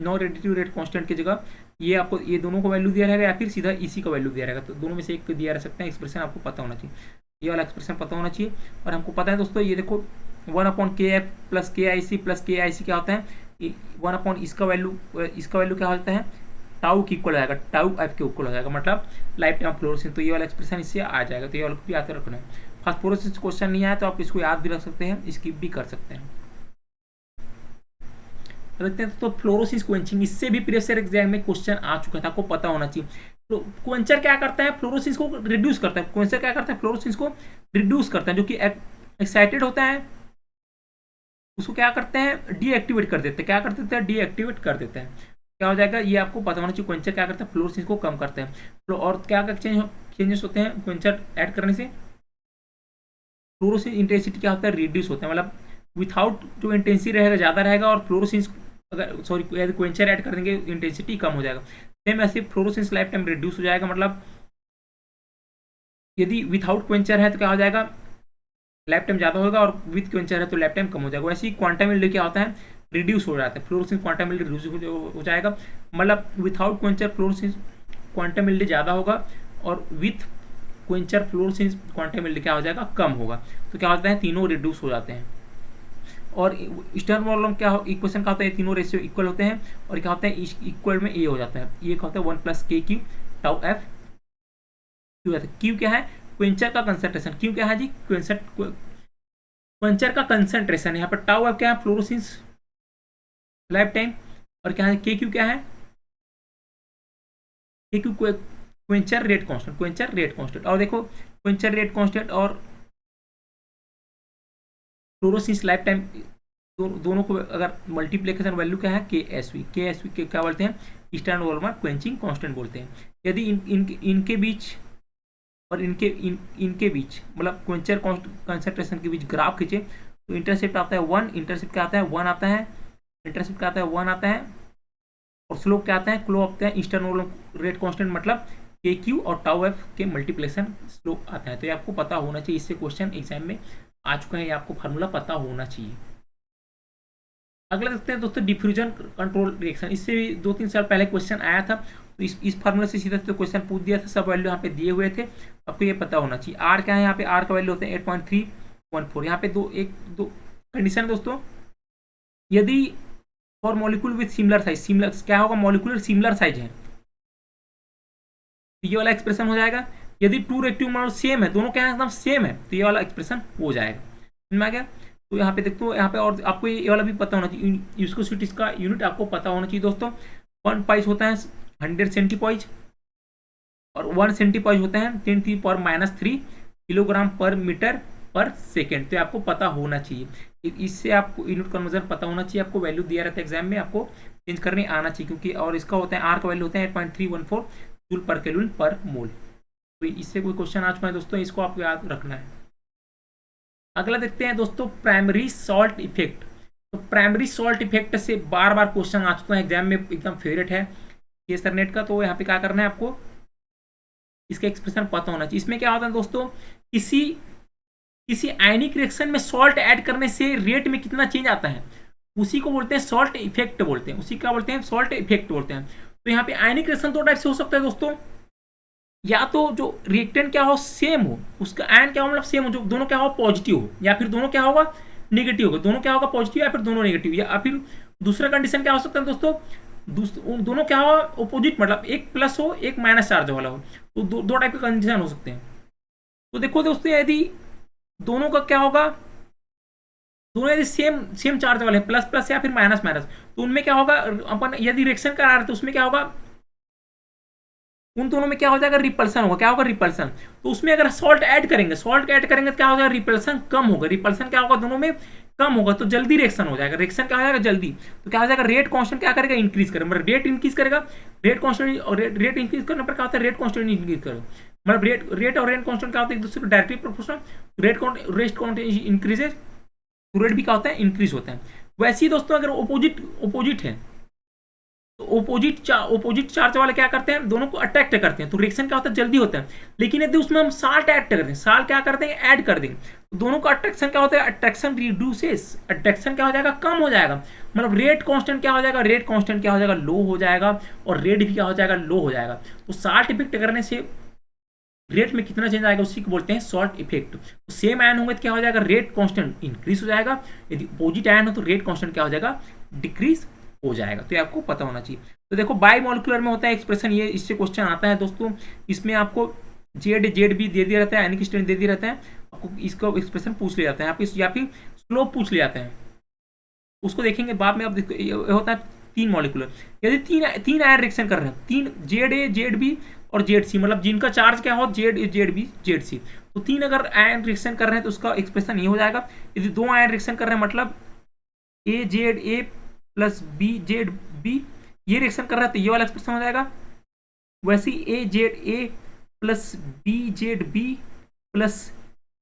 नॉन रेडिएटिव रेट कांस्टेंट की जगह ये आपको ये दोनों को वैल्यू दिया रहेगा, या फिर सीधा इसी का वैल्यू दिया रहेगा। तो दोनों में से एक दिया रह सकता है, एक्सप्रेशन आपको पता होना चाहिए, ये वाला एक्सप्रेशन पता होना चाहिए। और हमको पता है दोस्तों, ये देखो 1/kf प्लस KIC क्या होता है, 1 इसका वैल्यू क्या होता है, टाउ की इक्वल हो जाएगा, टाउ एफ के इक्वल हो जाएगा, मतलब लाइफ टाइम फ्लोरोसिन। तो ये वाला एक्सप्रेशन इससे आ जाएगा, तो ये वाला भी याद रखना है। फास्फोरेसिस क्वेश्चन नहीं आया तो आप इसको याद भी रख सकते हैं, स्किप भी कर सकते हैं। देखते हैं तो फ्लोरोसिस क्वेंचिंग, इससे भी प्रीवियस ईयर एग्जाम में क्वेश्चन आ चुका था, आपको पता होना चाहिए। तो क्वेंचर क्या करता है, फ्लोरोसिस को रिड्यूस करता है, क्वेंचर क्या करता है फ्लोरोसिस को रिड्यूस करता है, जो कि एक्साइटेड होता है उसको क्या करते हैं डीएक्टिवेट कर देते हैं, क्या कर देते हैं डीएक्टिवेट कर देते हैं। क्या हो जाएगा ये आपको पता होना चाहिए, क्वेंचर क्या करता है फ्लोरोसिस को कम करते हैं। और क्या चेंजेस होते हैं क्वेंचर ऐड करने से, फ्लोरोसिस इंटेंसिटी क्या होता है रिड्यूस होता है, मतलब विथआउट जो इंटेंसिटी रहेगा ज़्यादा रहेगा, और फ्लोरोसिस अगर सॉरी क्वेंचर ऐड कर देंगे इंटेंसिटी कम हो जाएगा। सेम ऐसे फ्लोरोसिस लाइफ टाइम रिड्यूस हो जाएगा, मतलब यदि विथआउट क्वेंचर है तो क्या हो जाएगा लाइफ टाइम ज़्यादा होगा, और विथ क्वेंचर है तो लाइफ टाइम कम हो जाएगा। वैसे ही क्वांटम इल्ड क्या होता है रिड्यूस हो जाता है, फ्लोरोसिस क्वांटम इल्ड रिड्यूस हो जाएगा, मतलब without Quencher fluorosis quantum yield ज़्यादा होगा, और with Quencher fluorosis quantum yield क्या हो जाएगा कम होगा। तो क्या होता है तीनों रिड्यूस हो जाते हैं। और स्टर्न प्रॉब्लम क्या इक्वेशन का होता है, तीनों रेशियो इक्वल होते हैं, और क्या होता है इक्वल में ए हो जाता है, ये क्या होता है 1+k³ tau F Q. Q क्या है क्वेंचर का कंसंट्रेशन, क्यू क्या है जी क्वेंचर का कंसंट्रेशन, यहाँ पर टाउ एफ क्या है फ्लोरोसिस लाइफ टाइम, और क्या है के क्यू क्या है के Q Quencher rate constant, Quencher rate constant. और देखो क्वेंचर रेट कांस्टेंट और फ्लोरोसेंस लाइफ टाइम दोनों को अगर मल्टीप्लिकेशन वैल्यू क्या है, के एस वी के क्या बोलते हैं, स्टैंडर्ड वॉल्यूम क्वेंचिंग कांस्टेंट बोलते हैं। यदि इनके बीच और इनके बीच मतलब क्वेंचर कंसंट्रेशन के बीच ग्राफ खींचे तो इंटरसेप्ट आता है 1, इंटरसेप्ट क्या आता है 1 आता है, इंटरसेप्ट क्या आता है 1 आता है, और स्लोप क्या आता है, क्लो आता है ईस्टर्न वॉल्यूम रेट कांस्टेंट मतलब के क्यू और टाउ एफ के मल्टीप्लिकेशन स्लोप आता है। तो ये आपको पता होना चाहिए, इससे क्वेश्चन एग्जाम में आ चुका है, ये आपको फार्मूला पता होना चाहिए। अगला देखते हैं दोस्तों डिफ्यूजन कंट्रोल रिएक्शन। इससे भी 2-3 साल पहले क्वेश्चन आया था, तो इस फार्मूला से सीधा तो क्वेश्चन पूछ दिया था, सब वैल्यू यहाँ पे दिए हुए थे, आपको ये पता होना चाहिए। आर क्या है, यहाँ पे आर का वैल्यू होते हैं 8.314। यहाँ पे दो कंडीशन दोस्तों, यदि for molecule with similar size, similar क्या होगा, मॉलिक्यूलर सिमिलर साइज है तो ये वाला एक्सप्रेशन हो जाएगा। यदि टू रिएक्टिव मॉडल सेम है, दोनों क्या है एकदम सेम है, तो ये वाला एक्सप्रेशन हो जाएगा। समझ में आ गया। तो यहाँ पे देखो, यहाँ पे और आपको ये वाला भी पता होना चाहिए, विस्कोसिटी का यूनिट आपको पता होना चाहिए दोस्तों। 1 पाइज होता है 100 सेंटीपॉइज और 1 सेंटीपॉइज होता है 10⁻³ किलोग्राम पर मीटर पर सेकेंड। तो आपको पता होना चाहिए, इससे आपको यूनिट कन्वर्जन पता होना चाहिए, आपको वैल्यू दिया रहता है एग्जाम में, आपको चेंज करने आना चाहिए, क्योंकि और इसका होता है आर का वैल्यू होता है 8.314 जूल पर केल्विन पर मोल। तो इससे कोई क्वेश्चन आ चुका है दोस्तों, इसको आपको याद रखना है। अगला देखते हैं दोस्तों प्राइमरी सॉल्ट इफेक्ट। तो प्राइमरी सॉल्ट इफेक्ट से बार बार क्वेश्चन आ चुका है एग्जाम में, एकदम फेवरेट है ये सरनेट का। तो यहाँ पे क्या करना है आपको, इसका एक्सप्रेशन पता होना चाहिए। इसमें क्या होता है दोस्तों, किसी आयनिक रिएक्शन में सॉल्ट ऐड करने से रेट में कितना चेंज आता है, उसी को बोलते हैं सॉल्ट इफेक्ट बोलते हैं, उसी का बोलते हैं सॉल्ट इफेक्ट बोलते हैं। तो यहाँ पे आयनिक रिएक्शन दो टाइप से हो सकता है दोस्तों, या तो जो रिएक्टेंट क्या हो सेम हो, उसका आयन क्या हो मतलब सेम हो, जो दोनों क्या हो पॉजिटिव हो, या फिर दोनों क्या होगा नेगेटिव होगा, दोनों क्या होगा पॉजिटिव या फिर दोनों नेगेटिव। या फिर दूसरा कंडीशन क्या हो सकता है दोस्तों, दोनों क्या हो अपोजिट, मतलब एक प्लस हो एक माइनस चार्ज वाला हो। तो दो टाइप के कंडीशन हो सकते हैं। तो देखो दोस्तों, यदि दोनों का क्या होगा, दोनों यदि सेम चार्ज वाले प्लस प्लस या फिर माइनस माइनस, तो उनमें क्या होगा, अपन यदि रिएक्शन करा रहे हैं तो उसमें क्या होगा, उन दोनों में क्या हो जाएगा रिपल्सन होगा। क्या होगा रिपल्सन। तो उसमें अगर सॉल्ट ऐड करेंगे तो क्या हो जाएगा रिपल्सन कम होगा, रिपल्सन क्या होगा दोनों में कम होगा, तो जल्दी रिएक्शन हो जाएगा, रिएक्शन क्या हो जाएगा जल्दी। तो क्या हो जाएगा रेट कांस्टेंट क्या करेगा इंक्रीज करेगा, मतलब रेट इंक्रीज करेगा, रेट कांस्टेंट और रेट इंक्रीज करने पर क्या होता है रेट कांस्टेंट इंक्रीज करेगा, मतलब रेट और रेट कांस्टेंट क्या होता है एक दूसरे को directly proportional, rate constant increases तो रेट भी क्या होता है इंक्रीज होता है। वैसे ही दोस्तों अगर ओपोजिट है तो ओपोजिट चार्ज वाले क्या करते हैं, दोनों को अट्रैक्ट करते हैं, तो रिएक्शन क्या होता है जल्दी होता है। लेकिन यदि उसमें हम साल्ट ऐड कर दें, साल्ट क्या करते हैं ऐड कर देंगे, तो दोनों का अट्रैक्शन क्या होता है, अट्रैक्शन रिड्यूसेस, अट्रैक्शन क्या हो जाएगा कम हो जाएगा, मतलब रेट कांस्टेंट क्या हो जाएगा, रेट कांस्टेंट क्या हो जाएगा लो हो जाएगा, और रेट भी क्या हो जाएगा लो हो जाएगा। तो साल्ट इफेक्ट करने से रेट में कितना चेंज आएगा उसी को बोलते हैं सॉल्ट इफेक्ट। तो सेम आयन होंगे तो क्या हो जाएगा रेट कांस्टेंट इंक्रीज हो जाएगा, यदि अपोजिट आयन हो तो रेट कांस्टेंट क्या हो जाएगा डिक्रीज हो जाएगा। तो ये आपको पता होना चाहिए। तो देखो बाई मॉलिक्यूलर में होता है एक्सप्रेशन, ये इससे क्वेश्चन आता है दोस्तों, इसमें आपको जेड बी दे दिया रहता है, आयनिक स्ट्रेंथ दे दिया रहता है, आपको इसका एक्सप्रेशन पूछ लिया जाता है, या फिर स्लोप पूछ लिया जाता है, उसको देखेंगे बाद में। अब होता है 3 मॉलिक्यूलर, यदि तीन आयन रिएक्शन कर रहे हैं, 3 जेड ए जेड बी और जेड सी, मतलब जिनका चार्ज क्या हो Z A Z B Z C, तो 3 अगर आयन रिएक्शन कर रहे हैं तो उसका एक्सप्रेशन ये हो जाएगा। यदि 2 आयन रिएक्शन कर रहे हैं मतलब A Z A plus B Z B, ये रिएक्शन कर रहा है तो ये वाला एक्सप्रेशन हो जाएगा। वैसे A Z A plus B Z B plus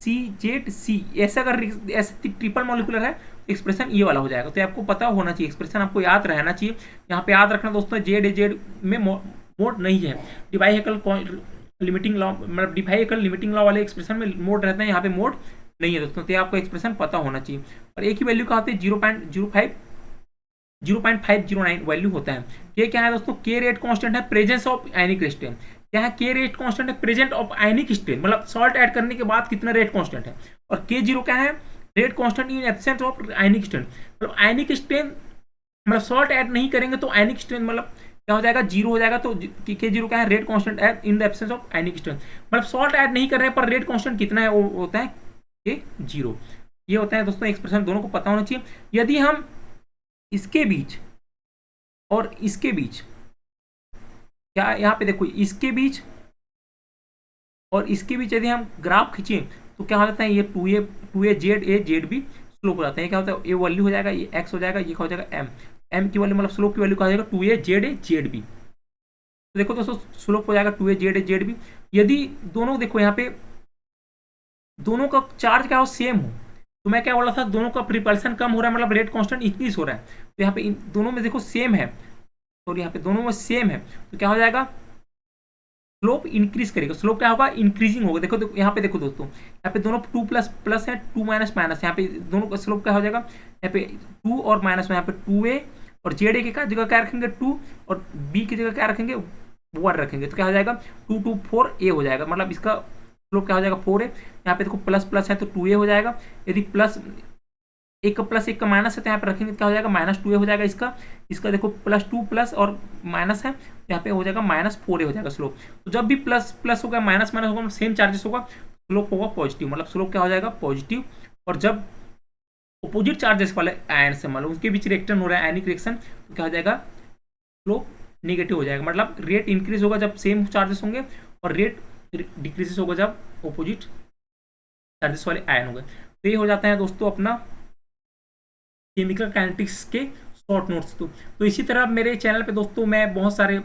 C Z C, ऐसा अगर ऐसे ट्रिपल मॉलिक्यूलर है तो एक्सप्रेशन ये वाला हो जाएगा। तो आपको पता होना चाहिए, एक्सप्रेशन आपको याद रहना चाहिए। यहाँ पे याद रखना दोस्तों, जेड में मोड नहीं है, डिवाइहेकल लिमिटिंग लॉ, मतलब डिवाइहेकल लिमिटिंग लॉ वाले एक्सप्रेशन में मोड रहते हैं, यहाँ पे मोड नहीं है दोस्तों। तो आपको एक्सप्रेशन पता होना चाहिए। और एक ही वैल्यू का होता है 0.509 वैल्यू होता है। के क्या है दोस्तों, के रेट कांस्टेंट है प्रेजेंस ऑफ आयनिक स्ट्रेन, क्या है के रेट कांस्टेंट है प्रेजेंट ऑफ आयनिक स्ट्रेन, मतलब सॉल्ट ऐड करने के बाद कितना रेट कांस्टेंट है। और के जीरो क्या है rate constant in absence of ionic strain, मतलब आयनिक स्ट्रेन मतलब सॉल्ट ऐड नहीं करेंगे तो आयनिक स्ट्रेन मतलब क्या हो जाएगा जीरो हो जाएगा। तो के जीरो क्या है rate constant in the absence of ionic strain, मतलब सॉल्ट ऐड नहीं कर रहे हैं पर रेट कांस्टेंट कितना है वो होता है के जीरो। ये होता है दोस्तों एक्सप्रेशन, दोनों को पता होना चाहिए। यदि हम इसके बीच और इसके बीच, क्या यहाँ पे देखो इसके बीच और इसके बीच यदि हम ग्राफ खींचें तो क्या हो जाता है, ये two A Z B slope हो जाता है। ये क्या होता है, ये वैल्यू हो जाएगा, ये एक्स हो जाएगा, ये क्या हो जाएगा एम, एम की वैल्यू मतलब स्लोप की वैल्यू क्या हो जाएगा, टू ए जेड बी। तो देखो दोस्तों स्लोप हो जाएगा टू ए जेड बी। यदि दोनों देखो यहाँ पे दोनों का चार्ज क्या हो सेम हो, तो मैं क्या बोल रहा था, दोनों का रिपल्सन कम हो रहा है मतलब रेट कांस्टेंट इंक्रीज हो रहा है। तो यहाँ पे दोनों में देखो सेम है, और यहाँ पे दोनों में सेम है, तो क्या हो जाएगा, स्लोप इंक्रीज करेगा। स्लोप क्या होगा, इंक्रीजिंग होगा। देखो यहाँ पे देखो दोस्तों, यहाँ पे दोनों टू प्लस प्लस है, टू माइनस माइनस, यहाँ पे दोनों का स्लोप क्या हो जाएगा, यहाँ पे टू और माइनस में यहाँ पे टू ए, और जेड ए की जगह क्या रखेंगे टू, और बी की जगह क्या रखेंगे वन रखेंगे, तो क्या हो जाएगा टू टू फोर ए हो जाएगा, मतलब इसका स्लोप क्या हो जाएगा फोर है। यहाँ पे देखो प्लस प्लस है तो टू ए हो जाएगा, यदि प्लस एक का प्लस एक का माइनस है तो यहाँ पे रखेंगे क्या हो जाएगा माइनस टू ए हो जाएगा इसका। इसका देखो प्लस टू प्लस और माइनस है, यहाँ पे हो जाएगा माइनस फोर ए हो जाएगा स्लोप। तो जब भी प्लस प्लस होगा माइनस माइनस होगा सेम चार्जेस होगा, स्लोप होगा पॉजिटिव, मतलब स्लोप क्या हो जाएगा पॉजिटिव। और जब अपोजिट चार्जेस वाले आयन से मतलब उनके बीच रिएक्शन हो रहा है आयनिक रिएक्शन, तो क्या हो जाएगा स्लोप निगेटिव हो जाएगा, मतलब रेट इंक्रीज होगा जब सेम चार्जेस होंगे, और रेट डिक्रीजेस होगा जब अपोजिट चार्जेस वाले आयन होंगे। तो ये हो जाता है दोस्तों अपना केमिकल काइनेटिक्स के शॉर्ट नोट्स। तो इसी तरह मेरे चैनल पे दोस्तों मैं बहुत सारे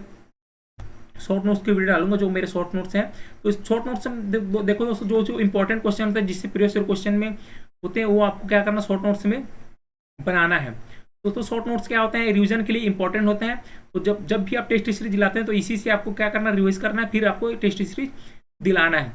शॉर्ट नोट्स की वीडियो डालूंगा, जो मेरे शॉर्ट नोट्स हैं। तो इस शॉर्ट नोट्स में देखो दोस्तों, जो जो इंपॉर्टेंट क्वेश्चन होते हैं जिससे प्रीवियस ईयर क्वेश्चन में होते हैं, वो आपको क्या करना शॉर्ट नोट्स में बनाना है। दोस्तों शॉर्ट नोट्स क्या होते हैं, रिवीजन के लिए इंपॉर्टेंट होते हैं। तो जब भी आप टेस्ट सीरीज दिलाते हैं तो इसी से आपको क्या करना, रिवाइज करना है, फिर आपको टेस्ट सीरीज दिलाना है।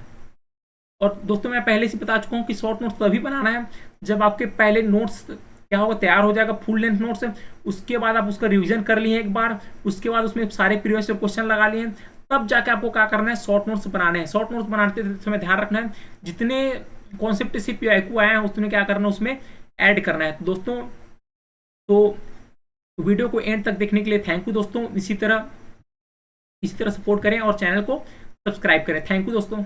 और दोस्तों मैं पहले से बता चुका हूँ कि शॉर्ट नोट्स तभी बनाना है जब आपके पहले नोट्स क्या होगा, तैयार हो जाएगा फुल लेंथ नोट्स है, उसके बाद आप उसका रिवीजन कर लिए एक बार, उसके बाद उसमें सारे प्रीवियस क्वेश्चन लगा लिए, तब जाके आपको क्या करना है, शॉर्ट नोट्स बनाने हैं। शॉर्ट नोट्स बनाते समय ध्यान रखना है जितने कॉन्सेप्ट से पीआईक्यू आए हैं उसमें क्या करना है, उसमें ऐड करना है। तो दोस्तों तो वीडियो को एंड तक देखने के लिए थैंक यू दोस्तों। इसी तरह सपोर्ट करें और चैनल को सब्सक्राइब करें। थैंक यू दोस्तों।